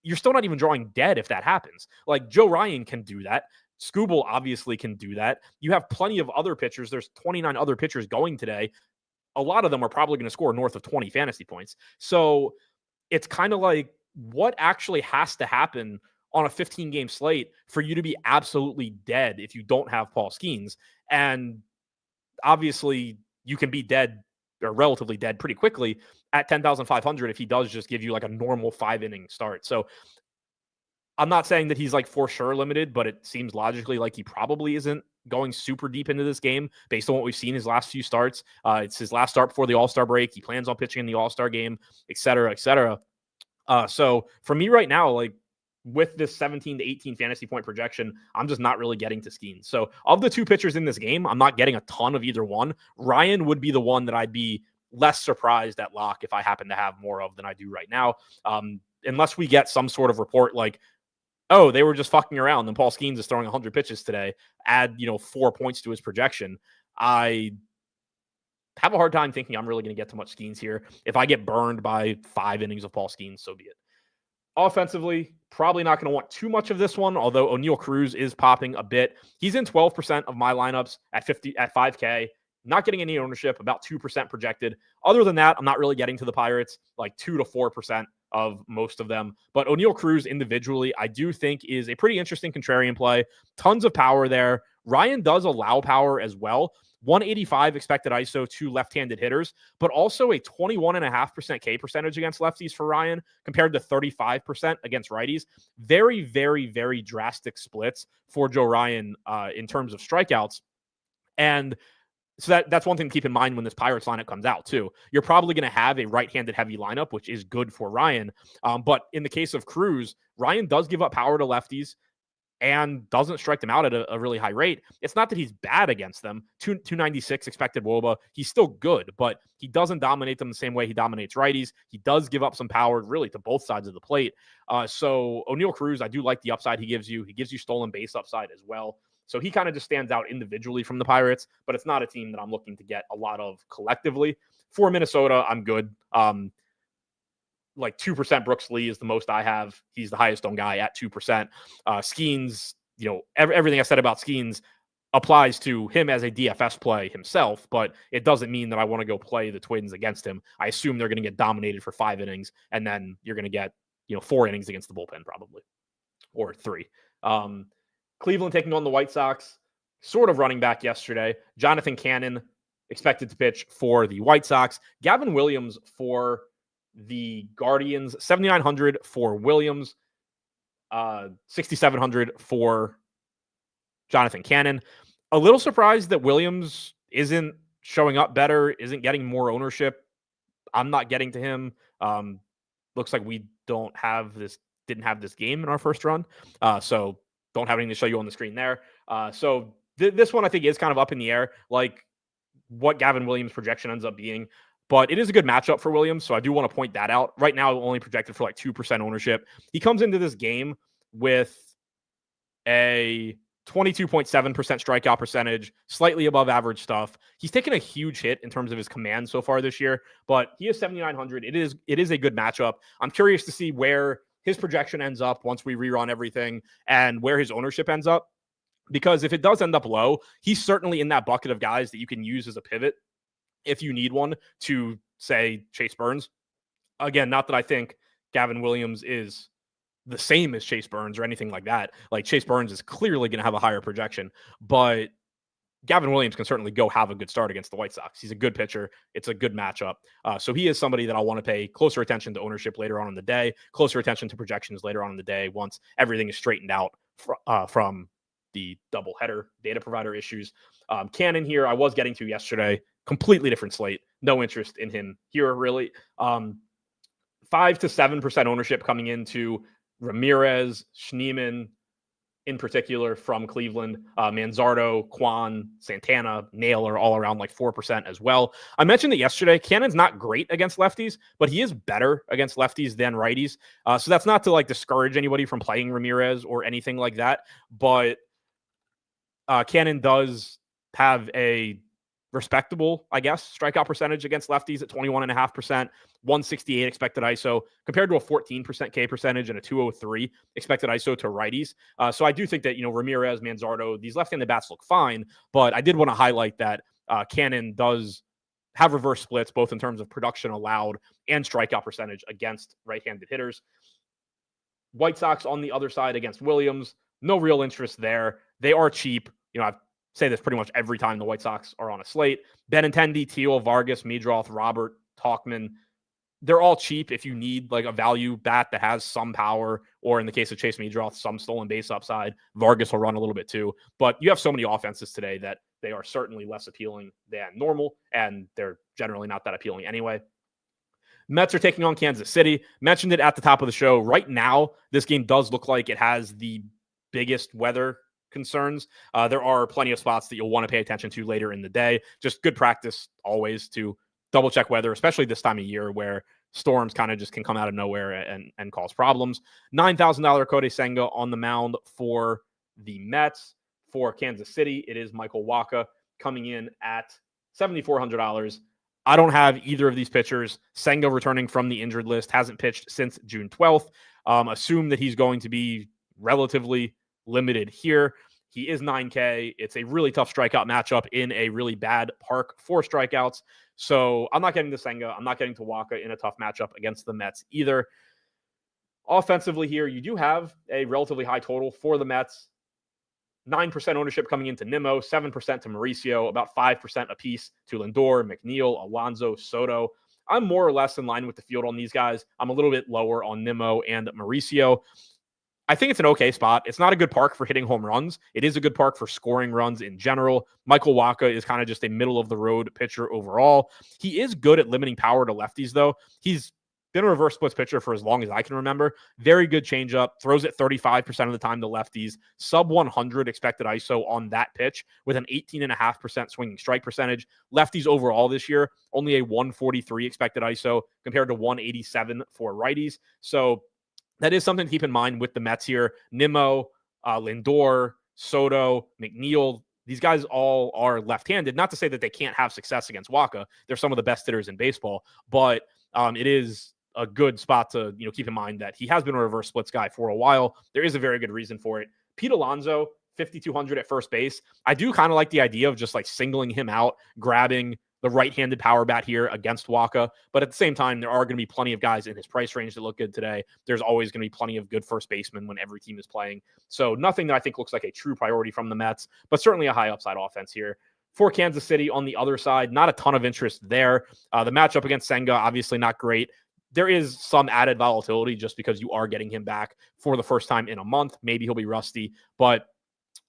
you're still not even drawing dead if that happens. Like, Joe Ryan can do that. Scooble obviously can do that. You have plenty of other pitchers. There's 29 other pitchers going today. A lot of them are probably going to score north of 20 fantasy points. So it's kind of like, what actually has to happen on a 15-game slate for you to be absolutely dead if you don't have Paul Skeens? And obviously you can be dead or relatively dead pretty quickly at 10,500 if he does just give you like a normal 5-inning start. So I'm not saying that he's like for sure limited, but it seems logically like he probably isn't going super deep into this game based on what we've seen his last few starts. It's his last start before the All-Star break. He plans on pitching in the All-Star game, et cetera, et cetera. So for me right now, like with this 17 to 18 fantasy point projection, I'm just not really getting to Skeens. So of the 2 pitchers in this game, I'm not getting a ton of either one. Ryan would be the one that I'd be less surprised at lock if I happen to have more of than I do right now. Unless we get some sort of report like, oh, they were just fucking around, and Paul Skeens is throwing 100 pitches today, add, 4 points to his projection. I have a hard time thinking I'm really going to get to much Skeens here. If I get burned by 5 innings of Paul Skeens, so be it. Offensively, probably not going to want too much of this one, although O'Neal Cruz is popping a bit. He's in 12% of my lineups at 5K. Not getting any ownership, about 2% projected. Other than that, I'm not really getting to the Pirates, like 2 to 4% of most of them. But O'Neal Cruz individually, I do think is a pretty interesting contrarian play. Tons of power there. Ryan does allow power as well. 185 expected ISO to left-handed hitters, but also a 21.5% K percentage against lefties for Ryan compared to 35% against righties. Very, very, very drastic splits for Joe Ryan in terms of strikeouts. And so that's one thing to keep in mind when this Pirates lineup comes out, too. You're probably going to have a right-handed heavy lineup, which is good for Ryan. But in the case of Cruz, Ryan does give up power to lefties and doesn't strike them out at a really high rate. It's not that he's bad against them. 296 expected WOBA. He's still good, but he doesn't dominate them the same way he dominates righties. He does give up some power, really, to both sides of the plate. So O'Neal Cruz, I do like the upside he gives you. He gives you stolen base upside as well. So he kind of just stands out individually from the Pirates, but it's not a team that I'm looking to get a lot of collectively. For Minnesota, I'm good. Like 2% Brooks Lee is the most I have. He's the highest owned guy at 2%. Skeens, everything I said about Skeens, applies to him as a DFS play himself, but it doesn't mean that I want to go play the Twins against him. I assume they're going to get dominated for 5 innings, and then you're going to get 4 innings against the bullpen probably, or 3. Cleveland taking on the White Sox, sort of running back yesterday. Jonathan Cannon expected to pitch for the White Sox. Gavin Williams for the Guardians, 7,900 for Williams, 6,700 for Jonathan Cannon. A little surprised that Williams isn't showing up better, isn't getting more ownership. I'm not getting to him. Looks like we didn't have this game in our first run. So don't have anything to show you on the screen there. So this one I think is kind of up in the air, like what Gavin Williams' projection ends up being. But it is a good matchup for Williams, so I do want to point that out. Right now, only projected for like 2% ownership. He comes into this game with a 22.7% strikeout percentage, slightly above average stuff. He's taken a huge hit in terms of his command so far this year, but he is 7,900. It is a good matchup. I'm curious to see where his projection ends up once we rerun everything and where his ownership ends up. Because if it does end up low, he's certainly in that bucket of guys that you can use as a pivot if you need one to, say, Chase Burns. Again, not that I think Gavin Williams is the same as Chase Burns or anything like that. Like, Chase Burns is clearly going to have a higher projection, but Gavin Williams can certainly go have a good start against the White Sox. He's a good pitcher. It's a good matchup. So he is somebody that I'll want to pay closer attention to ownership later on in the day, closer attention to projections later on in the day once everything is straightened out from the doubleheader data provider issues. Cannon here, I was getting to yesterday, completely different slate. No interest in him here, really. 5 to 7% ownership coming into Ramirez, Schneemann, in particular from Cleveland, Manzardo, Kwan, Santana, Naylor, all around like 4% as well. I mentioned it yesterday. Cannon's not great against lefties, but he is better against lefties than righties. So that's not to like discourage anybody from playing Ramirez or anything like that. But Cannon does have a respectable, I guess, strikeout percentage against lefties at 21.5%, 168 expected ISO, compared to a 14% K percentage and a 203 expected ISO to righties. So I do think that, Ramirez, Manzardo, these left-handed bats look fine, but I did want to highlight that Cannon does have reverse splits, both in terms of production allowed and strikeout percentage against right-handed hitters. White Sox on the other side against Williams, no real interest there. They are cheap. I say this pretty much every time the White Sox are on a slate. Benintendi, Teal, Vargas, Meadroth, Robert, Talkman. They're all cheap if you need like a value bat that has some power, or in the case of Chase Meadroth, some stolen base upside. Vargas will run a little bit too. But you have so many offenses today that they are certainly less appealing than normal, and they're generally not that appealing anyway. Mets are taking on Kansas City. Mentioned it at the top of the show. Right now, this game does look like it has the biggest weather concerns. There are plenty of spots that you'll want to pay attention to later in the day. Just good practice always to double check weather, especially this time of year where storms kind of just can come out of nowhere and cause problems. $9,000 Kodai Senga on the mound for the Mets. For Kansas City, it is Michael Wacha coming in at $7,400. I don't have either of these pitchers. Senga returning from the injured list, hasn't pitched since June 12th. Assume that he's going to be relatively limited here. He is 9K. It's a really tough strikeout matchup in a really bad park for strikeouts. So I'm not getting to Senga. I'm not getting to Wacha in a tough matchup against the Mets either. Offensively here, you do have a relatively high total for the Mets. 9% ownership coming into Nimmo, 7% to Mauricio, about 5% apiece to Lindor, McNeil, Alonso, Soto. I'm more or less in line with the field on these guys. I'm a little bit lower on Nimmo and Mauricio. I think it's an okay spot. It's not a good park for hitting home runs. It is a good park for scoring runs in general. Michael Wacha is kind of just a middle-of-the-road pitcher overall. He is good at limiting power to lefties, though. He's been a reverse splits pitcher for as long as I can remember. Very good changeup. Throws it 35% of the time to lefties. Sub 100 expected ISO on that pitch with an 18.5% swinging strike percentage. Lefties overall this year, only a 143 expected ISO compared to 187 for righties. So that is something to keep in mind with the Mets here. Nimmo, Lindor, Soto, McNeil, these guys all are left-handed. Not to say that they can't have success against Wacha. They're some of the best hitters in baseball, but it is a good spot to keep in mind that he has been a reverse splits guy for a while. There is a very good reason for it. Pete Alonso, 5,200 at first base. I do kind of like the idea of just like singling him out, grabbing the right-handed power bat here against Waka. But at the same time, there are going to be plenty of guys in his price range that look good today. There's always going to be plenty of good first basemen when every team is playing. So nothing that I think looks like a true priority from the Mets, but certainly a high upside offense here. For Kansas City on the other side, not a ton of interest there. The matchup against Senga, obviously not great. There is some added volatility just because you are getting him back for the first time in a month. Maybe he'll be rusty, but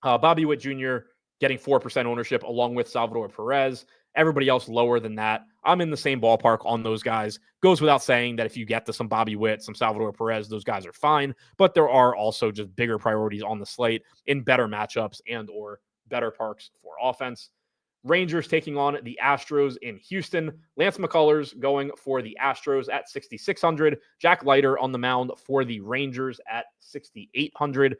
Bobby Witt Jr. getting 4% ownership along with Salvador Perez. Everybody else lower than that. I'm in the same ballpark on those guys. Goes without saying that if you get to some Bobby Witt, some Salvador Perez, those guys are fine. But there are also just bigger priorities on the slate in better matchups and or better parks for offense. Rangers taking on the Astros in Houston. Lance McCullers going for the Astros at 6,600. Jack Leiter on the mound for the Rangers at 6,800.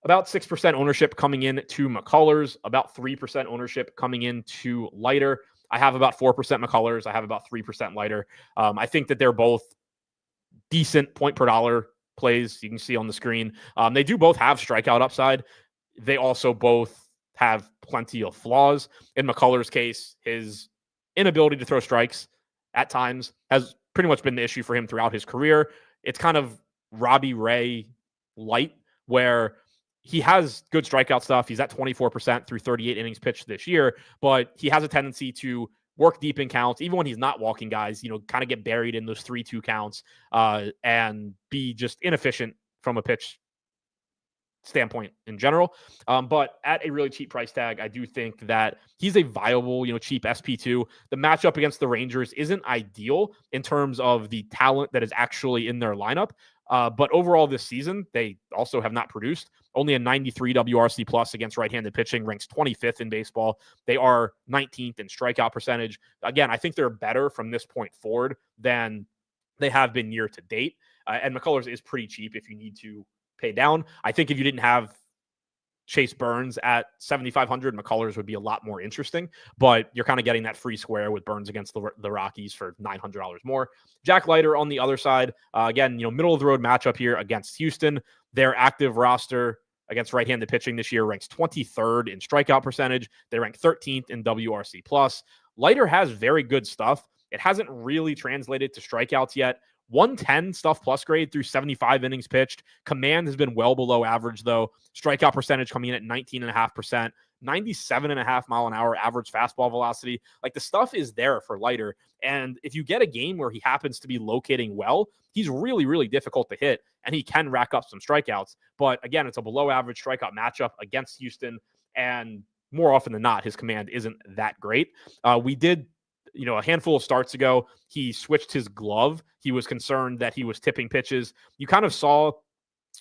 About 6% ownership coming in to McCullers, about 3% ownership coming in to Leiter. I have about 4% McCullers. I have about 3% Leiter. I think that they're both decent point per dollar plays. You can see on the screen. They do both have strikeout upside. They also both have plenty of flaws. In McCullers' case, his inability to throw strikes at times has pretty much been the issue for him throughout his career. It's kind of Robbie Ray light, where he has good strikeout stuff. He's at 24% through 38 innings pitched this year, but he has a tendency to work deep in counts, even when he's not walking guys, kind of get buried in those 3-2 counts and be just inefficient from a pitch standpoint in general. But at a really cheap price tag, I do think that he's a viable, cheap SP2. The matchup against the Rangers isn't ideal in terms of the talent that is actually in their lineup. But overall this season, they also have not produced. Only a 93 WRC plus against right-handed pitching, ranks 25th in baseball. They are 19th in strikeout percentage. Again, I think they're better from this point forward than they have been year to date. And McCullers is pretty cheap if you need to pay down. I think if you didn't have Chase Burns at 7,500, McCullers would be a lot more interesting, but you're kind of getting that free square with Burns against the Rockies for $900 more. Jack Leiter on the other side, again, middle of the road matchup here against Houston. Their active roster against right-handed pitching this year ranks 23rd in strikeout percentage. They rank 13th in WRC plus. Leiter has very good stuff. It hasn't really translated to strikeouts yet. 110 stuff plus grade through 75 innings pitched. Command has been well below average, though. Strikeout percentage coming in at 19.5%, 97.5 mile an hour average fastball velocity. Like, the stuff is there for Leiter. And if you get a game where he happens to be locating well, he's really, really difficult to hit, and he can rack up some strikeouts. But again, it's a below average strikeout matchup against Houston. And more often than not, his command isn't that great. We did a handful of starts ago, he switched his glove. He was concerned that he was tipping pitches. You kind of saw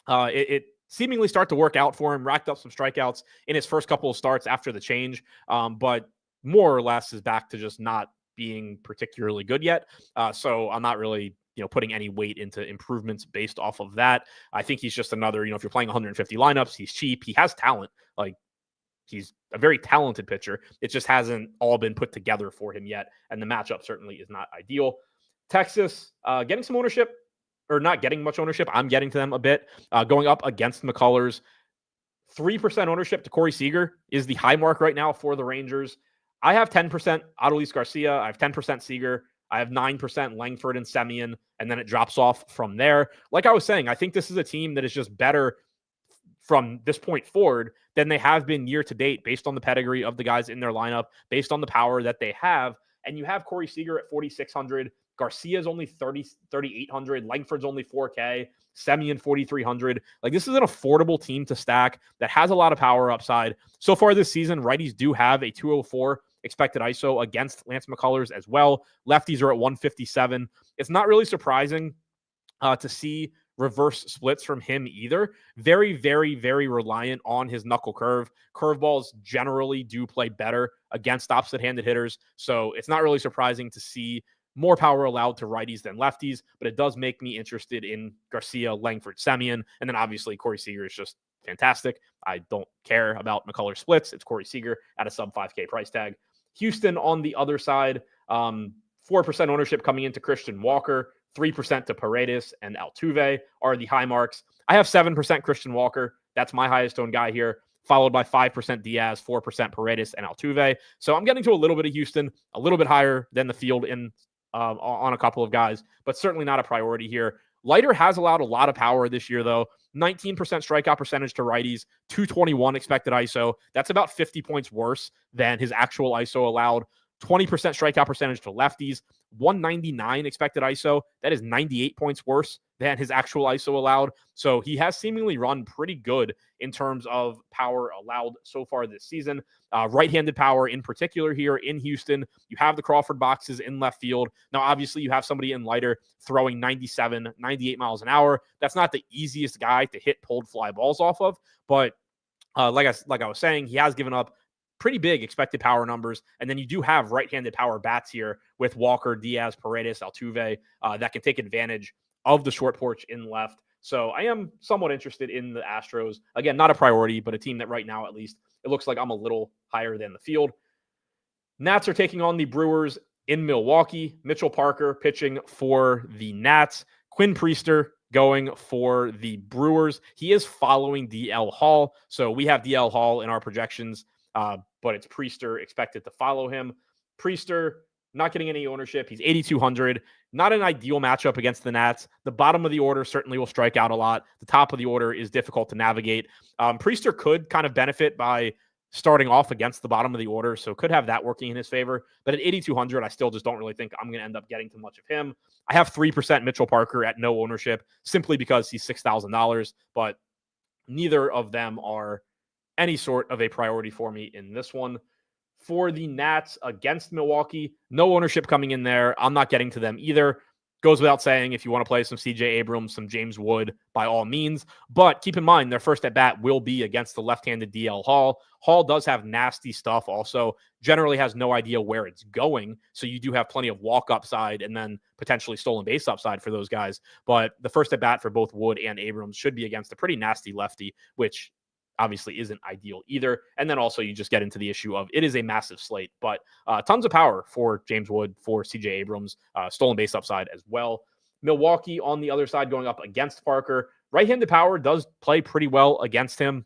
it seemingly start to work out for him, racked up some strikeouts in his first couple of starts after the change, but more or less is back to just not being particularly good yet. So I'm not really putting any weight into improvements based off of that. I think he's just another, if you're playing 150 lineups, he's cheap. He has talent. Like, he's a very talented pitcher. It just hasn't all been put together for him yet, and the matchup certainly is not ideal. Texas, getting some ownership, or not getting much ownership. I'm getting to them a bit. Going up against McCullers. 3% ownership to Corey Seager is the high mark right now for the Rangers. I have 10% Adolis Garcia. I have 10% Seager. I have 9% Langford and Semien, and then it drops off from there. Like I was saying, I think this is a team that is just better from this point forward than they have been year to date, based on the pedigree of the guys in their lineup, based on the power that they have. And you have Corey Seager at 4,600. Garcia's only 3,800. Langford's only 4K. Semien 4,300. Like, this is an affordable team to stack that has a lot of power upside. So far this season, righties do have a 204 expected ISO against Lance McCullers as well. Lefties are at 157. It's not really surprising to see reverse splits from him either. Very, very, very reliant on his knuckle curve. Curveballs generally do play better against opposite-handed hitters, so it's not really surprising to see more power allowed to righties than lefties, but it does make me interested in Garcia, Langford, Semien, and then obviously Corey Seager is just fantastic. I don't care about McCullers splits. It's Corey Seager at a sub 5K price tag. Houston on the other side, 4% ownership coming into Christian Walker, 3% to Paredes and Altuve are the high marks. I have 7% Christian Walker. That's my highest owned guy here. followed by 5% Diaz, 4% Paredes, and Altuve. So I'm getting to a little bit of Houston, a little bit higher than the field in on a couple of guys, but certainly not a priority here. Leiter has allowed a lot of power this year, though. 19% strikeout percentage to righties, 221 expected ISO. That's about 50 points worse than his actual ISO allowed. 20% strikeout percentage to lefties, 199 expected ISO. That is 98 points worse than his actual ISO allowed. So he has seemingly run pretty good in terms of power allowed so far this season. Right-handed power in particular here in Houston. You have the Crawford boxes in left field. Now, obviously, you have somebody in Leiter throwing 97, 98 miles an hour. That's not the easiest guy to hit pulled fly balls off of, but like I was saying, he has given up pretty big expected power numbers. And then you do have right-handed power bats here with Walker, Diaz, Paredes, Altuve that can take advantage of the short porch in left. So I am somewhat interested in the Astros. Again, not a priority, but a team that right now, at least, it looks like I'm a little higher than the field. Nats are taking on the Brewers in Milwaukee. Mitchell Parker pitching for the Nats. Quinn Priester going for the Brewers. He is following DL Hall. So we have DL Hall in our projections, but it's Priester expected to follow him. Priester not getting any ownership. He's 8,200. Not an ideal matchup against the Nats. The bottom of the order certainly will strike out a lot. The top of the order is difficult to navigate. Priester could kind of benefit by starting off against the bottom of the order, so could have that working in his favor. But at 8,200, I still just don't really think I'm going to end up getting too much of him. I have 3% Mitchell Parker at no ownership simply because he's $6,000, but neither of them are any sort of a priority for me in this one. For the Nats against Milwaukee, no ownership coming in there. I'm not getting to them either. Goes without saying, if you want to play some CJ Abrams, some James Wood, by all means. But keep in mind, their first at-bat will be against the left-handed DL Hall. Hall does have nasty stuff also. Generally has no idea where it's going. So you do have plenty of walk upside and then potentially stolen base upside for those guys. But the first at-bat for both Wood and Abrams should be against a pretty nasty lefty, which obviously isn't ideal either. And then also you just get into the issue of it is a massive slate, but tons of power for James Wood, for CJ Abrams, stolen base upside as well. Milwaukee on the other side going up against Parker. Right-handed power does play pretty well against him.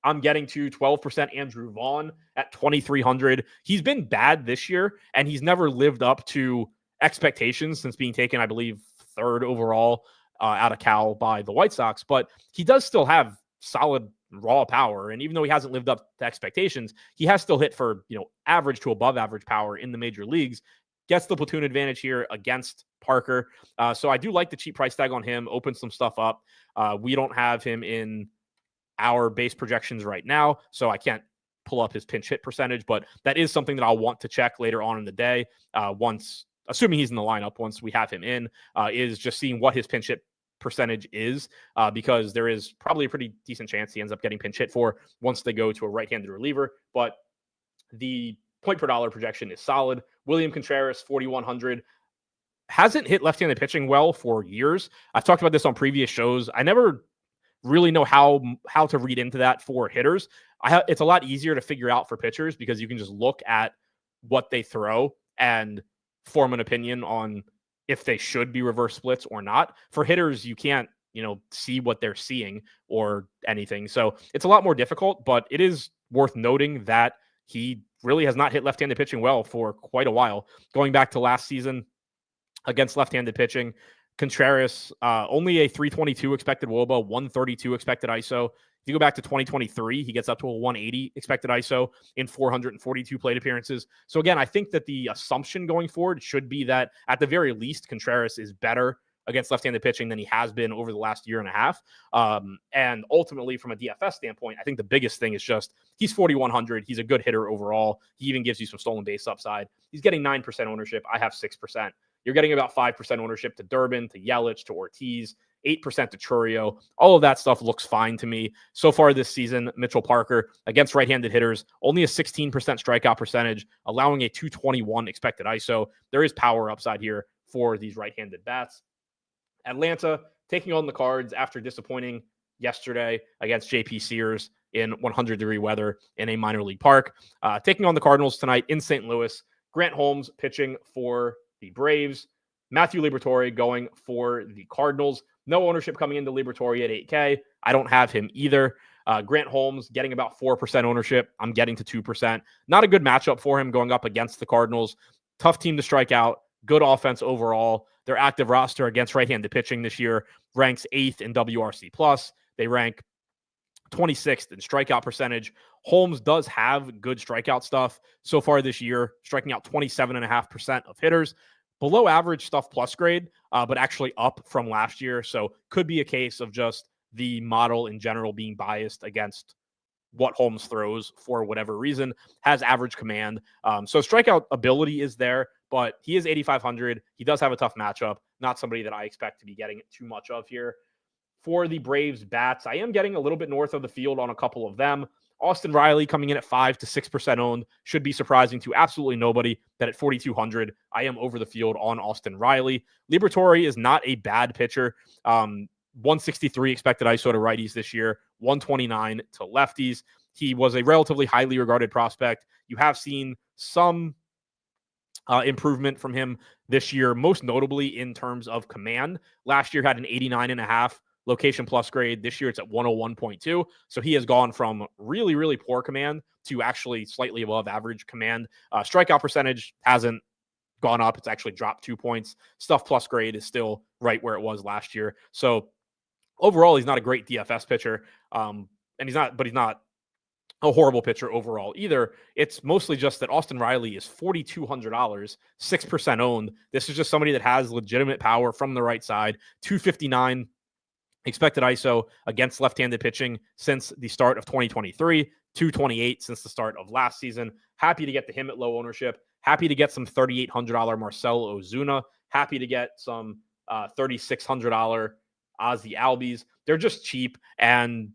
I'm getting to 12% Andrew Vaughn at 2,300. He's been bad this year, and he's never lived up to expectations since being taken, I believe, third overall out of Cal by the White Sox. But he does still have solid raw power, and even though he hasn't lived up to expectations, he has still hit for average to above average power in the major leagues. Gets the platoon advantage here against Parker, so I do like the cheap price tag on him. Open some stuff up. We don't have him in our base projections right now, so I can't pull up his pinch hit percentage, but that is something that I'll want to check later on in the day. Once, assuming he's in the lineup, once we have him in, is just seeing what his pinch hit percentage is, because there is probably a pretty decent chance he ends up getting pinch hit for once they go to a right-handed reliever. But the point per dollar projection is solid. William Contreras, 4,100. Hasn't hit left-handed pitching well for years. I've talked about this on previous shows. I never really know how to read into that for hitters. It's a lot easier to figure out for pitchers because you can just look at what they throw and form an opinion on if they should be reverse splits or not. For hitters, you can't, see what they're seeing or anything. So it's a lot more difficult, but it is worth noting that he really has not hit left-handed pitching well for quite a while. Going back to last season against left-handed pitching, Contreras, only a 322 expected WOBA, 132 expected ISO. If you go back to 2023, he gets up to a 180 expected ISO in 442 plate appearances. So again, I think that the assumption going forward should be that at the very least, Contreras is better against left-handed pitching than he has been over the last year and a half. And ultimately, from a DFS standpoint, I think the biggest thing is just he's 4,100. He's a good hitter overall. He even gives you some stolen base upside. He's getting 9% ownership. I have 6%. You're getting about 5% ownership to Durbin, to Yelich, to Ortiz, 8% to Churio. All of that stuff looks fine to me. So far this season, Mitchell Parker against right-handed hitters, only a 16% strikeout percentage, allowing a 221 expected ISO. There is power upside here for these right-handed bats. Atlanta taking on the Cards after disappointing yesterday against JP Sears in 100-degree weather in a minor league park. Taking on the Cardinals tonight in St. Louis. Grant Holmes pitching for the Braves. Matthew Liberatore going for the Cardinals. No ownership coming into Liberatore at 8K. I don't have him either. Grant Holmes getting about 4% ownership. I'm getting to 2%. Not a good matchup for him going up against the Cardinals. Tough team to strike out. Good offense overall. Their active roster against right-handed pitching this year ranks 8th in WRC+. They rank 26th in strikeout percentage. Holmes does have good strikeout stuff so far this year, striking out 27.5% of hitters. Below average stuff plus grade, but actually up from last year. So could be a case of just the model in general being biased against what Holmes throws for whatever reason. Has average command. So strikeout ability is there, but he is 8,500. He does have a tough matchup. Not somebody that I expect to be getting too much of here. For the Braves bats, I am getting a little bit north of the field on a couple of them. Austin Riley coming in at 5 to 6% owned should be surprising to absolutely nobody that at 4,200, I am over the field on Austin Riley. Liberatore is not a bad pitcher. 163 expected ISO to righties this year, 129 to lefties. He was a relatively highly regarded prospect. You have seen some improvement from him this year, most notably in terms of command. Last year had an 89.5 location plus grade. This year it's at 101.2. So he has gone from really, really poor command to actually slightly above average command. Strikeout percentage hasn't gone up. It's actually dropped 2 points. Stuff plus grade is still right where it was last year. So overall, he's not a great DFS pitcher. And he's not a horrible pitcher overall either. It's mostly just that Austin Riley is $4,200, 6% owned. This is just somebody that has legitimate power from the right side. 259 expected ISO against left-handed pitching since the start of 2023, 228 since the start of last season. Happy to get to him at low ownership. Happy to get some $3,800 Marcell Ozuna. Happy to get some $3,600 Ozzy Albies. They're just cheap and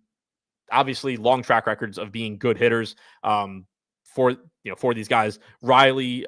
obviously long track records of being good hitters for these guys. Riley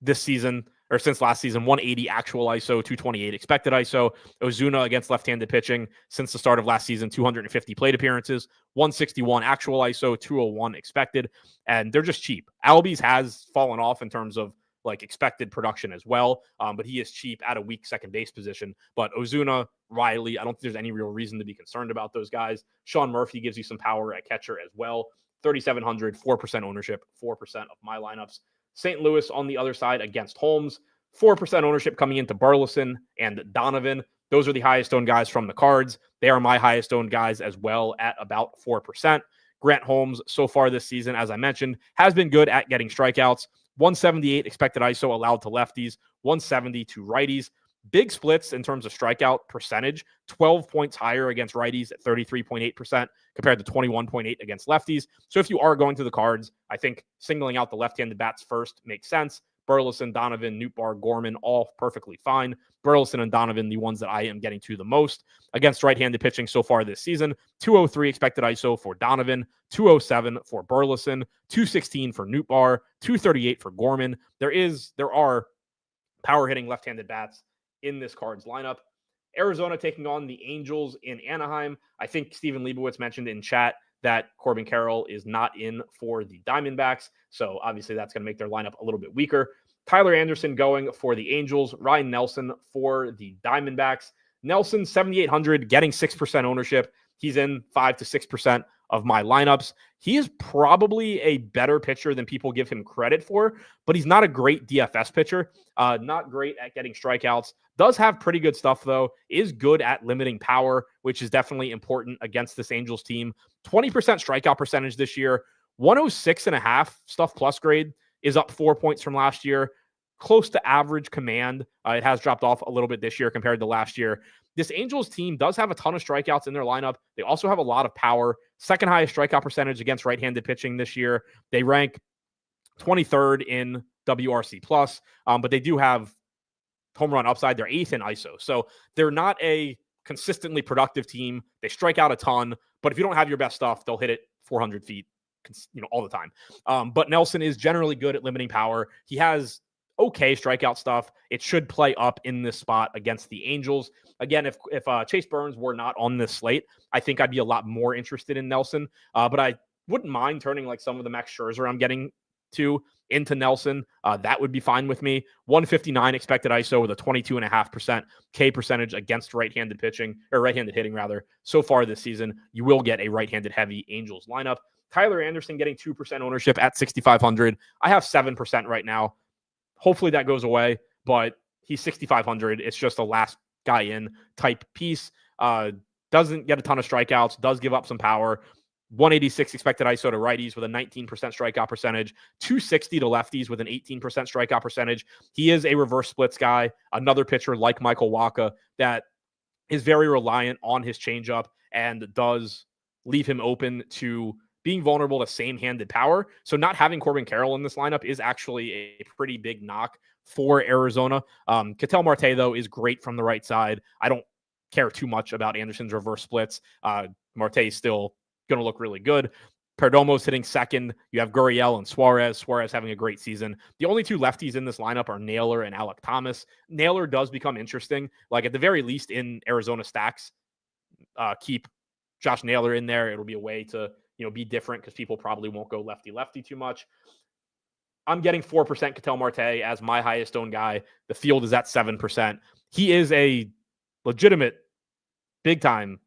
this season, or since last season, 180 actual ISO, 228 expected ISO. Ozuna against left-handed pitching since the start of last season, 250 plate appearances, 161 actual ISO, 201 expected, and they're just cheap. Albies has fallen off in terms of like expected production as well, but he is cheap at a weak second base position. But Ozuna, Riley, I don't think there's any real reason to be concerned about those guys. Sean Murphy gives you some power at catcher as well. 3,700, 4% ownership, 4% of my lineups. St. Louis on the other side against Holmes, 4% ownership coming into Burleson and Donovan. Those are the highest owned guys from the Cards. They are my highest owned guys as well at about 4%. Grant Holmes, so far this season, as I mentioned, has been good at getting strikeouts. 178 expected ISO allowed to lefties, 170 to righties. Big splits in terms of strikeout percentage, 12 points higher against righties at 33.8% compared to 21.8 against lefties. So if you are going to the Cards, I think singling out the left-handed bats first makes sense. Burleson, Donovan, Nootbaar, Gorman, all perfectly fine. Burleson and Donovan, the ones that I am getting to the most. Against right-handed pitching so far this season, 203 expected ISO for Donovan, 207 for Burleson, 216 for Nootbaar, 238 for Gorman. There are power-hitting left-handed bats in this Cards lineup. Arizona taking on the Angels in Anaheim. I think Stephen Leibowitz mentioned in chat that Corbin Carroll is not in for the Diamondbacks. So obviously that's going to make their lineup a little bit weaker. Tyler Anderson going for the Angels. Ryan Nelson for the Diamondbacks. Nelson, 7,800, getting 6% ownership. He's in 5 to 6% of my lineups. He is probably a better pitcher than people give him credit for, but he's not a great DFS pitcher. Not great at getting strikeouts. Does have pretty good stuff, though. Is good at limiting power, which is definitely important against this Angels team. 20% strikeout percentage this year. 106.5 stuff plus grade is up 4 points from last year. Close to average command. It has dropped off a little bit this year compared to last year. This Angels team does have a ton of strikeouts in their lineup. They also have a lot of power. Second highest strikeout percentage against right-handed pitching this year. They rank 23rd in WRC+, but they do have home run upside. They're 8th in ISO. So they're not a consistently productive team. They strike out a ton, but if you don't have your best stuff, they'll hit it 400 feet all the time. But Nelson is generally good at limiting power. He has okay strikeout stuff. It should play up in this spot against the Angels. Again, if Chase Burns were not on this slate, I think I'd be a lot more interested in Nelson. But I wouldn't mind turning like some of the Max Scherzer I'm getting too into Nelson. That would be fine with me. 159 expected ISO with a 22.5% K percentage against right-handed pitching, or right-handed hitting rather. So far this season, you will get a right-handed heavy Angels lineup. Tyler Anderson getting 2% ownership at 6,500. I have 7% right now. Hopefully that goes away, but he's 6,500. It's just a last guy in type piece. Doesn't get a ton of strikeouts, does give up some power. 186 expected ISO to righties with a 19% strikeout percentage, 260 to lefties with an 18% strikeout percentage. He is a reverse splits guy, another pitcher like Michael Wacha that is very reliant on his changeup and does leave him open to being vulnerable to same-handed power. So not having Corbin Carroll in this lineup is actually a pretty big knock for Arizona. Ketel Marte, though, is great from the right side. I don't care too much about Anderson's reverse splits. Marte is still going to look really good. Perdomo's hitting second. You have Gurriel and Suarez. Suarez having a great season. The only two lefties in this lineup are Naylor and Alec Thomas. Naylor does become interesting. Like at the very least in Arizona stacks, keep Josh Naylor in there. It'll be a way to be different because people probably won't go lefty-lefty too much. I'm getting 4% Ketel Marte as my highest owned guy. The field is at 7%. He is a legitimate big-time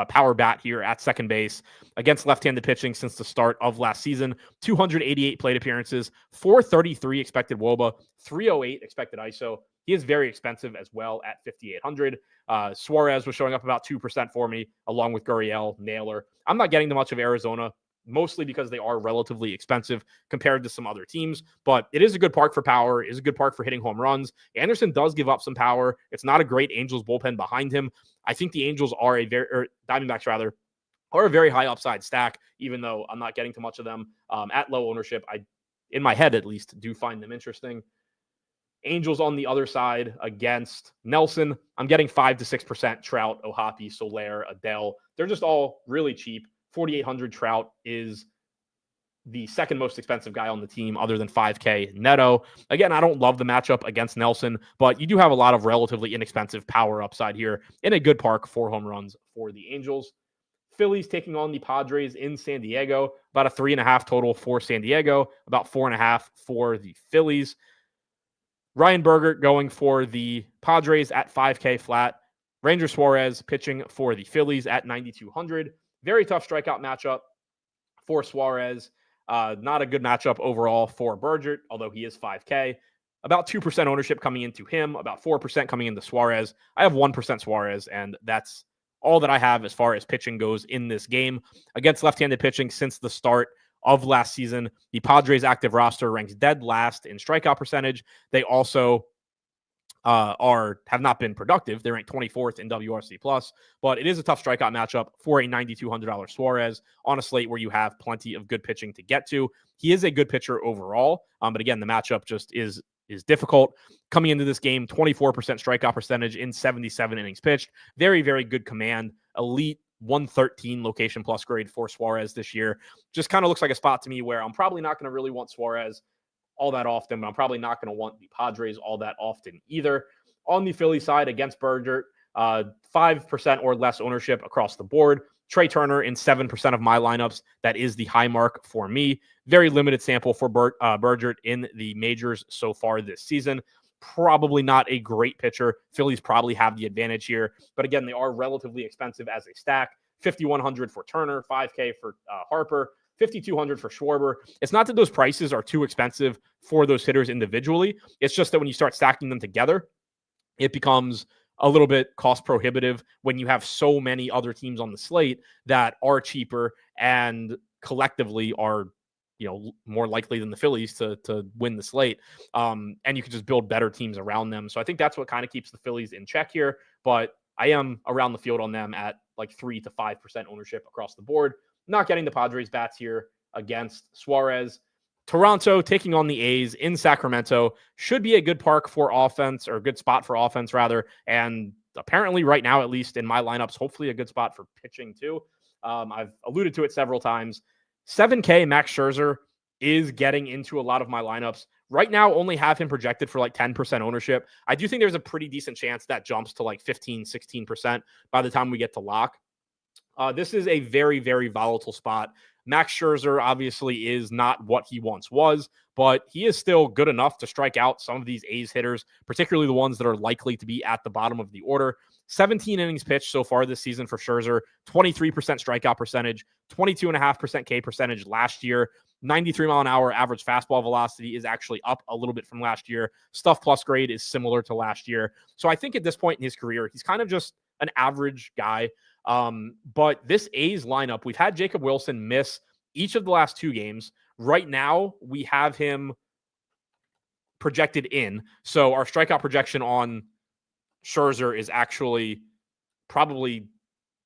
power bat here at second base against left-handed pitching since the start of last season. 288 plate appearances, 433 expected WOBA, 308 expected ISO. He is very expensive as well at 5,800. Suarez was showing up about 2% for me, along with Gurriel, Naylor. I'm not getting much of Arizona, mostly because they are relatively expensive compared to some other teams, but it is a good park for power, is a good park for hitting home runs. Anderson does give up some power. It's not a great Angels bullpen behind him. I think the Angels are Diamondbacks rather, are a very high upside stack, even though I'm not getting too much of them at low ownership. I, in my head at least, do find them interesting. Angels on the other side against Nelson, I'm getting 5 to 6% Trout, Ohapi, Soler, Adele. They're just all really cheap. 4,800 Trout is the second most expensive guy on the team other than 5K Neto. Again, I don't love the matchup against Nelson, but you do have a lot of relatively inexpensive power upside here in a good park, 4 home runs for the Angels. Phillies taking on the Padres in San Diego, about a 3.5 total for San Diego, about 4.5 for the Phillies. Ryan Bergert going for the Padres at 5K flat. Ranger Suarez pitching for the Phillies at 9,200. Very tough strikeout matchup for Suarez. Not a good matchup overall for Bergert, although he is 5K. About 2% ownership coming into him, about 4% coming into Suarez. I have 1% Suarez, and that's all that I have as far as pitching goes in this game. Against left-handed pitching since the start of last season, the Padres active roster ranks dead last in strikeout percentage. They also have not been productive. They rank 24th in WRC+, but it is a tough strikeout matchup for a $9,200 Suarez on a slate where you have plenty of good pitching to get to. He is a good pitcher overall, but again, the matchup just is difficult. Coming into this game, 24% strikeout percentage in 77 innings pitched. Very, very good command. Elite 113 location plus grade for Suarez this year. Just kind of looks like a spot to me where I'm probably not going to really want Suarez all that often, but I'm probably not going to want the Padres all that often either. On the Philly side against Bergert, 5% or less ownership across the board. Trey Turner in 7% of my lineups. That is the high mark for me. Very limited sample for Bergert in the majors so far this season. Probably not a great pitcher. Phillies probably have the advantage here. But again, they are relatively expensive as a stack. 5,100 for Turner, 5K for Harper, 5,200 for Schwarber. It's not that those prices are too expensive for those hitters individually. It's just that when you start stacking them together, it becomes a little bit cost prohibitive when you have so many other teams on the slate that are cheaper and collectively are more likely than the Phillies to win the slate. And you can just build better teams around them. So I think that's what kind of keeps the Phillies in check here. But I am around the field on them at like 3 to 5% ownership across the board. Not getting the Padres bats here against Suarez. Toronto taking on the A's in Sacramento should be a good park for offense, or a good spot for offense rather. And apparently right now, at least in my lineups, hopefully a good spot for pitching too. I've alluded to it several times. 7K Max Scherzer is getting into a lot of my lineups. Right now, only have him projected for like 10% ownership. I do think there's a pretty decent chance that jumps to like 15, 16% by the time we get to lock. This is a very, very volatile spot. Max Scherzer obviously is not what he once was, but he is still good enough to strike out some of these A's hitters, particularly the ones that are likely to be at the bottom of the order. 17 innings pitched so far this season for Scherzer, 23% strikeout percentage, 22.5% K percentage last year. 93 mile an hour average fastball velocity is actually up a little bit from last year. Stuff plus grade is similar to last year. So I think at this point in his career, he's kind of just an average guy. But this A's lineup, we've had Jacob Wilson miss each of the last 2 games. Right now, we have him projected in. So our strikeout projection on Scherzer is actually probably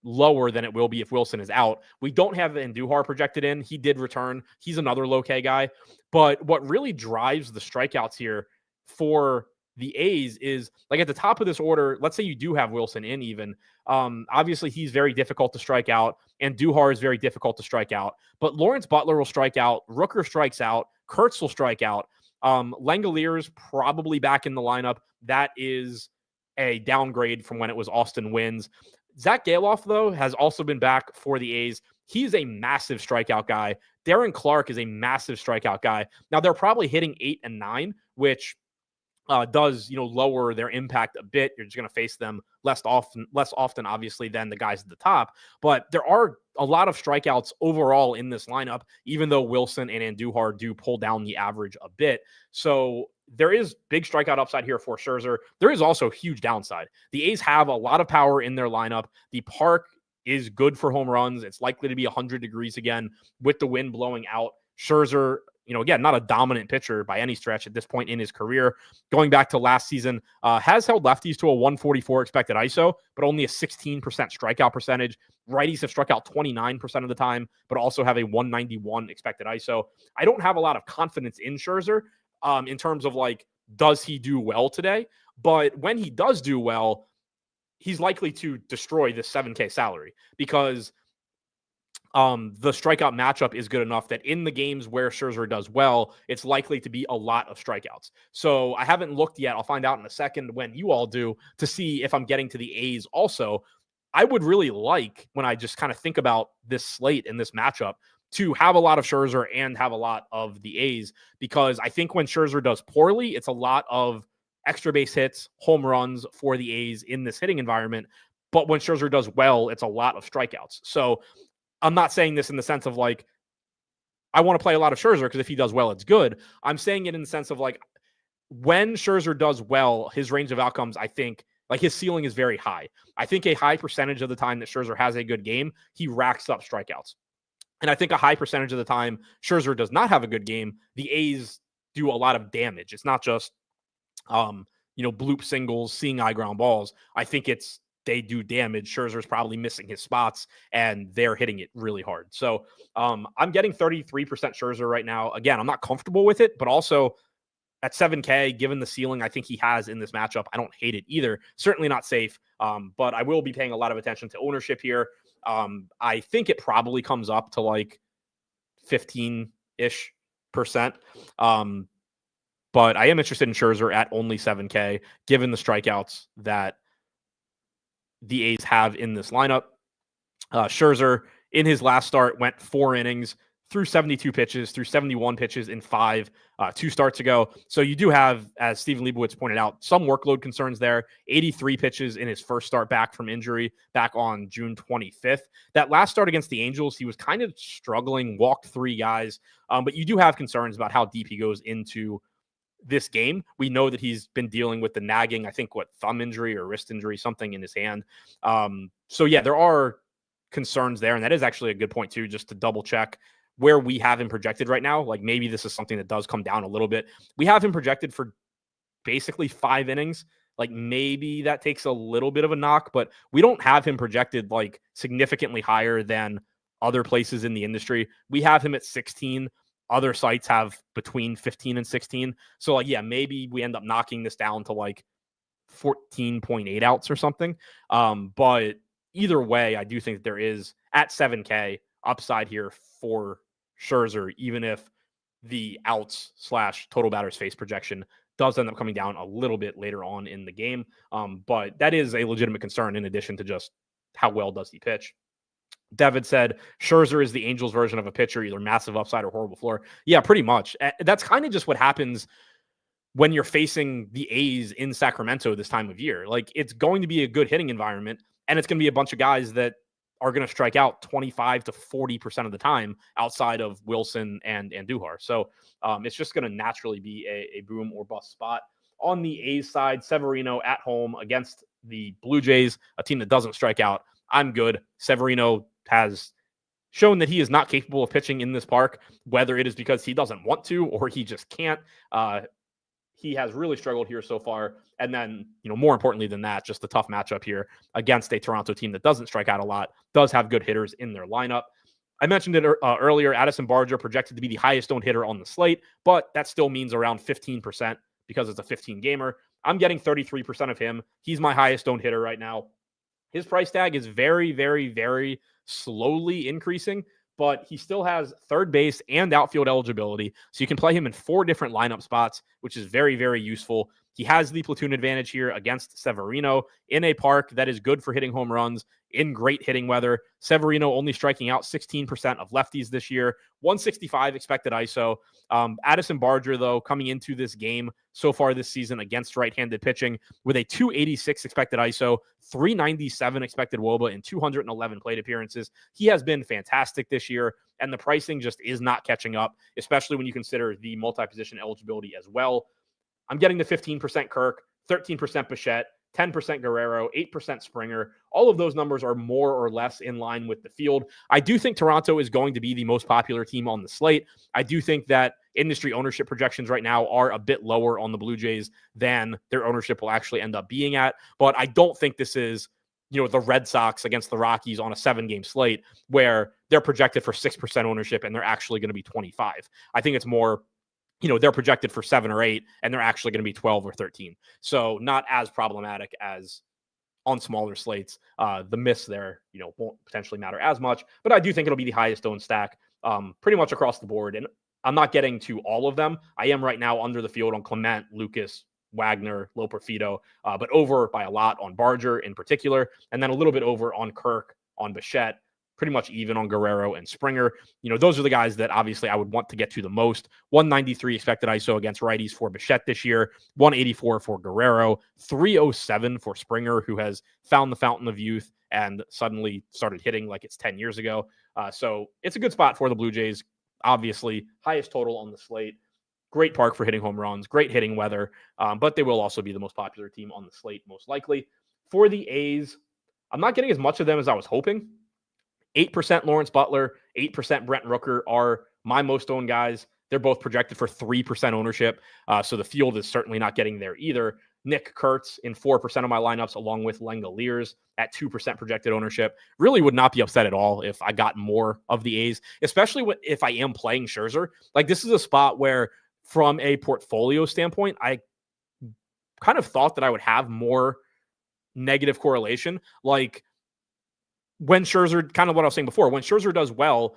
lower than it will be if Wilson is out. We don't have Andujar projected in. He did return. He's another low K guy. But what really drives the strikeouts here for the A's is like at the top of this order, let's say you do have Wilson in even. Obviously, he's very difficult to strike out, and Duhar is very difficult to strike out. But Lawrence Butler will strike out. Rooker strikes out. Kurtz will strike out. Langalier's probably back in the lineup. That is a downgrade from when it was Austin Wynns. Zach Galoff, though, has also been back for the A's. He's a massive strikeout guy. Darren Clark is a massive strikeout guy. Now, they're probably hitting 8 and 9, which does lower their impact a bit. You're just going to face them less often, obviously, than the guys at the top. But there are a lot of strikeouts overall in this lineup, even though Wilson and Andujar do pull down the average a bit. So there is big strikeout upside here for Scherzer. There is also huge downside. The A's have a lot of power in their lineup. The park is good for home runs. It's likely to be 100 degrees again with the wind blowing out. Scherzer, again, not a dominant pitcher by any stretch at this point in his career. Going back to last season, has held lefties to a 144 expected ISO, but only a 16% strikeout percentage. Righties have struck out 29% of the time, but also have a 191 expected ISO. I don't have a lot of confidence in Scherzer in terms of does he do well today? But when he does do well, he's likely to destroy this 7K salary because the strikeout matchup is good enough that in the games where Scherzer does well, it's likely to be a lot of strikeouts. So I haven't looked yet. I'll find out in a second when you all do to see if I'm getting to the A's also. I would really like, when I just kind of think about this slate and this matchup, to have a lot of Scherzer and have a lot of the A's, because I think when Scherzer does poorly, it's a lot of extra base hits, home runs for the A's in this hitting environment. But when Scherzer does well, it's a lot of strikeouts. So I'm not saying this in the sense of I want to play a lot of Scherzer because if he does well, it's good. I'm saying it in the sense of when Scherzer does well, his range of outcomes, I think, his ceiling is very high. I think a high percentage of the time that Scherzer has a good game, he racks up strikeouts. And I think a high percentage of the time Scherzer does not have a good game, the A's do a lot of damage. It's not just, bloop singles, seeing eye ground balls. I think they do damage. Scherzer's probably missing his spots and they're hitting it really hard. So I'm getting 33% Scherzer right now. Again, I'm not comfortable with it, but also at 7K, given the ceiling I think he has in this matchup, I don't hate it either. Certainly not safe, but I will be paying a lot of attention to ownership here. I think it probably comes up to 15-ish percent. But I am interested in Scherzer at only 7K, given the strikeouts that the A's have in this lineup. Scherzer, in his last start, went 4 innings, threw 72 pitches, threw 71 pitches in 5, 2 starts ago. So you do have, as Stephen Leibowitz pointed out, some workload concerns there. 83 pitches in his first start back from injury back on June 25th. That last start against the Angels, he was kind of struggling, walked 3 guys. But you do have concerns about how deep he goes into this game. We know that he's been dealing with the nagging, I think, thumb injury or wrist injury, something in his hand. So yeah, there are concerns there. And that is actually a good point too, just to double check where we have him projected right now. Maybe this is something that does come down a little bit. We have him projected for basically 5 innings. Maybe that takes a little bit of a knock, but we don't have him projected significantly higher than other places in the industry. We have him at 16. Other sites have between 15 and 16. So yeah, maybe we end up knocking this down to 14.8 outs or something. But either way, I do think that there is at 7K upside here for Scherzer, even if the outs / total batters face projection does end up coming down a little bit later on in the game. But that is a legitimate concern in addition to just how well does he pitch. David said Scherzer is the Angels version of a pitcher, either massive upside or horrible floor. Yeah, pretty much. That's kind of just what happens when you're facing the A's in Sacramento this time of year. Like, it's going to be a good hitting environment, and it's going to be a bunch of guys that are going to strike out 25 to 40% of the time outside of Wilson and Andujar. So it's just going to naturally be a boom or bust spot. On the A's side, Severino at home against the Blue Jays, a team that doesn't strike out. I'm good. Severino has shown that he is not capable of pitching in this park, whether it is because he doesn't want to or he just can't. He has really struggled here so far. And then, more importantly than that, just the tough matchup here against a Toronto team that doesn't strike out a lot, does have good hitters in their lineup. I mentioned it earlier. Addison Barger projected to be the highest owned hitter on the slate, but that still means around 15% because it's a 15-gamer. I'm getting 33% of him. He's my highest owned hitter right now. His price tag is very, very, very slowly increasing, but he still has third base and outfield eligibility. So you can play him in 4 different lineup spots, which is very, very useful. He has the platoon advantage here against Severino in a park that is good for hitting home runs in great hitting weather. Severino only striking out 16% of lefties this year, 165 expected ISO. Addison Barger, though, coming into this game so far this season against right-handed pitching with a 286 expected ISO, 397 expected WOBA, and 211 plate appearances. He has been fantastic this year, and the pricing just is not catching up, especially when you consider the multi-position eligibility as well. I'm getting the 15% Kirk, 13% Bichette, 10% Guerrero, 8% Springer. All of those numbers are more or less in line with the field. I do think Toronto is going to be the most popular team on the slate. I do think that industry ownership projections right now are a bit lower on the Blue Jays than their ownership will actually end up being at. But I don't think this is, the Red Sox against the Rockies on a 7-game slate where they're projected for 6% ownership and they're actually going to be 25. I think it's more, they're projected for 7 or 8, and they're actually going to be 12 or 13. So not as problematic as on smaller slates. The miss there, won't potentially matter as much, but I do think it'll be the highest owned stack pretty much across the board. And I'm not getting to all of them. I am right now under the field on Clement, Lucas, Wagner, Loperfido, but over by a lot on Barger in particular, and then a little bit over on Kirk, on Bichette, pretty much even on Guerrero and Springer. Those are the guys that obviously I would want to get to the most. 193 expected ISO against righties for Bichette this year, 184 for Guerrero, 307 for Springer, who has found the fountain of youth and suddenly started hitting like it's 10 years ago. So it's a good spot for the Blue Jays. Obviously, highest total on the slate. Great park for hitting home runs, great hitting weather, but they will also be the most popular team on the slate, most likely. For the A's, I'm not getting as much of them as I was hoping. 8% Lawrence Butler, 8% Brent Rooker are my most owned guys. They're both projected for 3% ownership, so the field is certainly not getting there either. Nick Kurtz in 4% of my lineups, along with Langoliers at 2% projected ownership. Really would not be upset at all if I got more of the A's, especially if I am playing Scherzer. Like, this is a spot where, from a portfolio standpoint, I kind of thought that I would have more negative correlation. Like, when Scherzer, kind of what I was saying before, when Scherzer does well,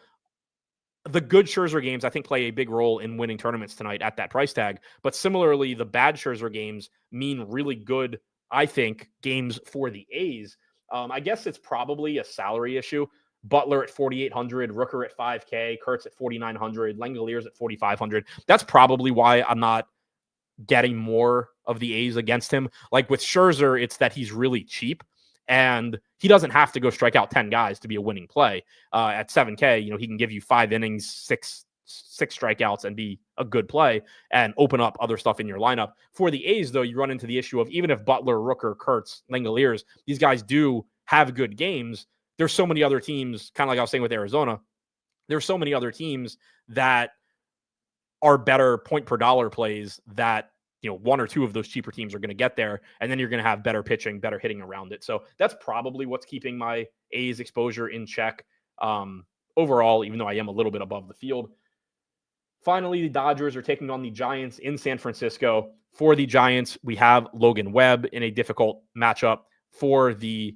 the good Scherzer games, I think, play a big role in winning tournaments tonight at that price tag. But similarly, the bad Scherzer games mean really good, I think, games for the A's. I guess it's probably a salary issue. Butler at 4,800, Rooker at 5K, Kurtz at 4,900, Langoliers at 4,500. That's probably why I'm not getting more of the A's against him. Like with Scherzer, it's that he's really cheap. And he doesn't have to go strike out 10 guys to be a winning play. At 7K, he can give you 5 innings, six strikeouts, and be a good play and open up other stuff in your lineup. For the A's, though, you run into the issue of, even if Butler, Rooker, Kurtz, Langoliers, these guys do have good games, there's so many other teams, kind of like I was saying with Arizona, there's so many other teams that are better point per dollar plays that, 1 or 2 of those cheaper teams are going to get there, and then you're going to have better pitching, better hitting around it. So that's probably what's keeping my A's exposure in check overall, even though I am a little bit above the field. Finally, the Dodgers are taking on the Giants in San Francisco. For the Giants, we have Logan Webb in a difficult matchup. For the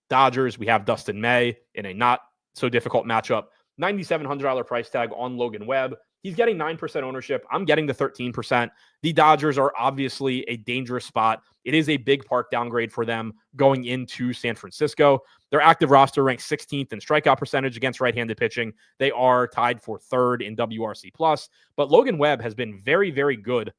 Dodgers, we have Dustin May in a not so difficult matchup. $9,700 price tag on Logan Webb. He's getting 9% ownership. I'm getting the 13%. The Dodgers are obviously a dangerous spot It is a big park downgrade for them going into San Francisco. Their active roster ranks 16th in strikeout percentage against right-handed pitching. They are tied for third in WRC+. But Logan Webb has been very, very good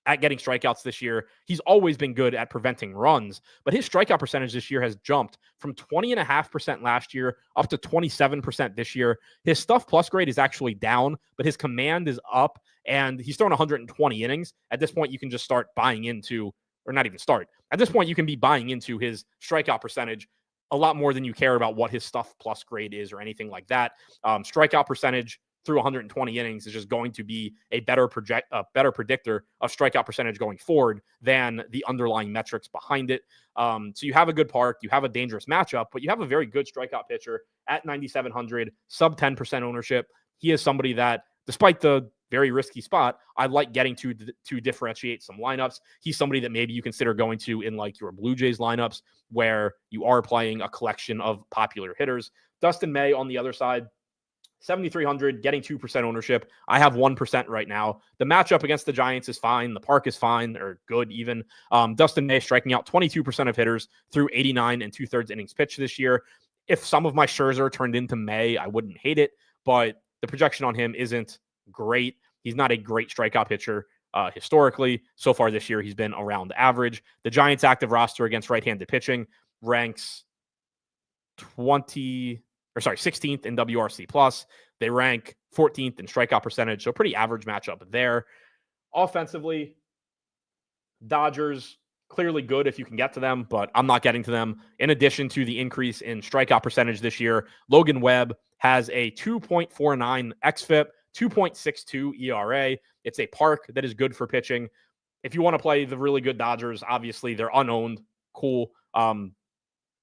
at getting strikeouts this year. He's always been good at preventing runs, but his strikeout percentage this year has jumped from 20.5% last year up to 27% this year. His stuff plus grade is actually down, but his command is up, and he's thrown 120 innings. At this point, you can just start buying into, or not even start. At this point, you can be buying into his strikeout percentage a lot more than you care about what his stuff plus grade is or anything like that. Strikeout percentage through 120 innings is just going to be a better predictor of strikeout percentage going forward than the underlying metrics behind it. So you have a good park, you have a dangerous matchup, but you have a very good strikeout pitcher at 9,700, sub 10% ownership. He is somebody that, despite the very risky spot, I like getting to differentiate some lineups. He's somebody that maybe you consider going to in like your Blue Jays lineups where you are playing a collection of popular hitters. Dustin May on the other side, 7,300, getting 2% ownership. I have 1% right now. The matchup against the Giants is fine. The park is fine, or good even. Dustin May striking out 22% of hitters through 89 and 2/3 innings pitched this year. If some of my Scherer turned into May, I wouldn't hate it, but the projection on him isn't great. He's not a great strikeout pitcher historically. So far this year, he's been around average. The Giants' active roster against right-handed pitching ranks 16th in WRC+. They rank 14th in strikeout percentage, so pretty average matchup there. Offensively, Dodgers, clearly good if you can get to them, but I'm not getting to them. In addition to the increase in strikeout percentage this year, Logan Webb has a 2.49 xFIP, 2.62 ERA. It's a park that is good for pitching. If you want to play the really good Dodgers, obviously they're unowned. Cool.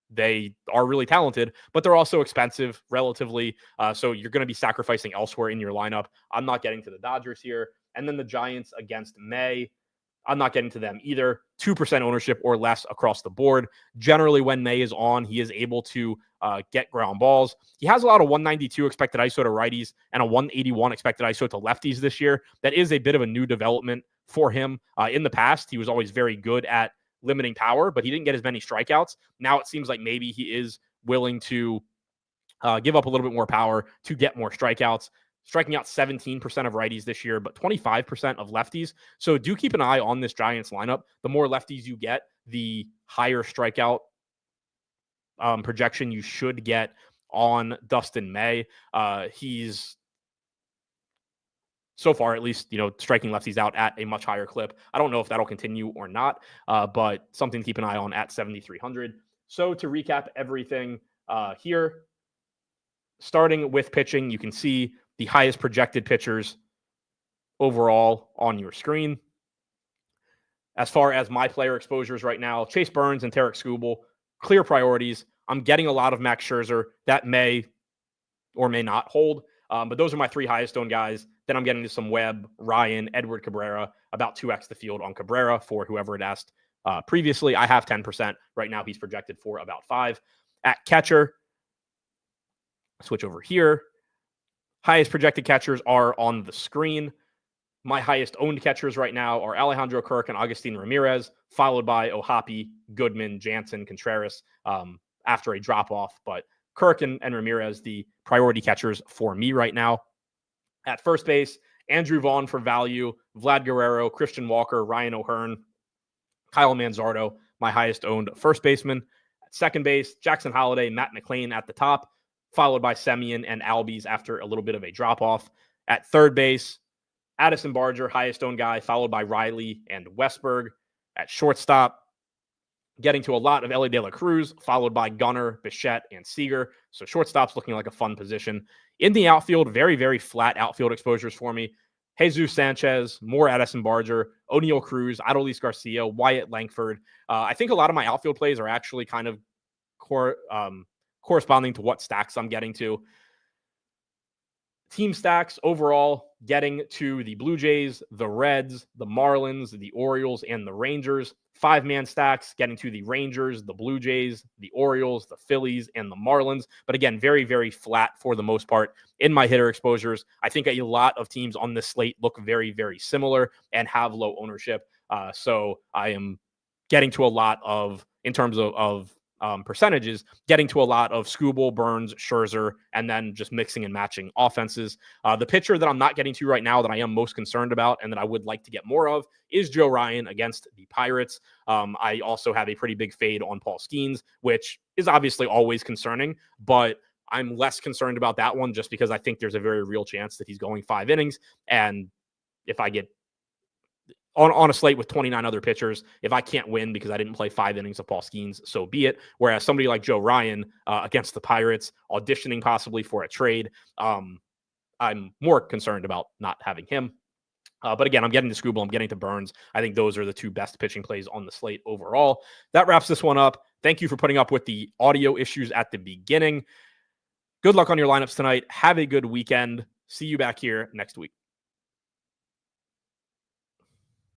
They are really talented, but they're also expensive relatively. So you're going to be sacrificing elsewhere in your lineup. I'm not getting to the Dodgers here. And then the Giants against May, I'm not getting to them either. 2% ownership or less across the board. Generally, when May is on, he is able to get ground balls. He has a lot of 192 expected ISO to righties and a 181 expected ISO to lefties this year. That is a bit of a new development for him. In the past, he was always very good at limiting power, but he didn't get as many strikeouts. Now it seems like maybe he is willing to give up a little bit more power to get more strikeouts, striking out 17% of righties this year, but 25% of lefties. So do keep an eye on this Giants lineup. The more lefties you get, the higher strikeout projection you should get on Dustin May. He's so far, at least, striking lefties out at a much higher clip. I don't know if that'll continue or not, but something to keep an eye on at 7,300. So to recap everything here, starting with pitching, you can see the highest projected pitchers overall on your screen. As far as my player exposures right now, Chase Burns and Tarek Skubal, clear priorities. I'm getting a lot of Max Scherzer. That may or may not hold. But those are my three highest owned guys. Then I'm getting to some Webb, Ryan, Edward Cabrera, about 2x the field on Cabrera for whoever had asked previously. I have 10%. Right now, he's projected for about 5. At catcher, switch over here. Highest projected catchers are on the screen. My highest owned catchers right now are Alejandro Kirk and Agustin Ramirez, followed by Ohapi, Goodman, Jansen, Contreras after a drop-off. But Kirk and Ramirez, the priority catchers for me right now. At first base, Andrew Vaughn for value, Vlad Guerrero, Christian Walker, Ryan O'Hearn, Kyle Manzardo, my highest owned first baseman. At second base, Jackson Holliday, Matt McLain at the top, followed by Semien and Albies after a little bit of a drop-off. At third base, Addison Barger, highest owned guy, followed by Riley and Westberg. At shortstop, getting to a lot of Ellie De La Cruz, followed by Gunnar, Bichette, and Seager. So shortstop's looking like a fun position. In the outfield, very, very flat outfield exposures for me. Jesus Sanchez, more Addison Barger, O'Neal Cruz, Adolis Garcia, Wyatt Langford. I think a lot of my outfield plays are actually kind of corresponding to what stacks I'm getting to. Team stacks overall, getting to the Blue Jays, the Reds, the Marlins, the Orioles, and the Rangers. 5-man stacks, getting to the Rangers, the Blue Jays, the Orioles, the Phillies, and the Marlins. But again, very, very flat for the most part in my hitter exposures. I think a lot of teams on this slate look very, very similar and have low ownership. So I am getting to a lot of, in terms of percentages, getting to a lot of Skubal, Burns, Scherzer, and then just mixing and matching offenses. The pitcher that I'm not getting to right now that I am most concerned about and that I would like to get more of is Joe Ryan against the Pirates. I also have a pretty big fade on Paul Skeens, which is obviously always concerning, but I'm less concerned about that one just because I think there's a very real chance that he's going 5 innings. And if I get on a slate with 29 other pitchers, if I can't win because I didn't play 5 innings of Paul Skeens, so be it. Whereas somebody like Joe Ryan against the Pirates, auditioning possibly for a trade, I'm more concerned about not having him. But again, I'm getting to Skubal, I'm getting to Burns. I think those are the 2 best pitching plays on the slate overall. That wraps this one up. Thank you for putting up with the audio issues at the beginning. Good luck on your lineups tonight. Have a good weekend. See you back here next week.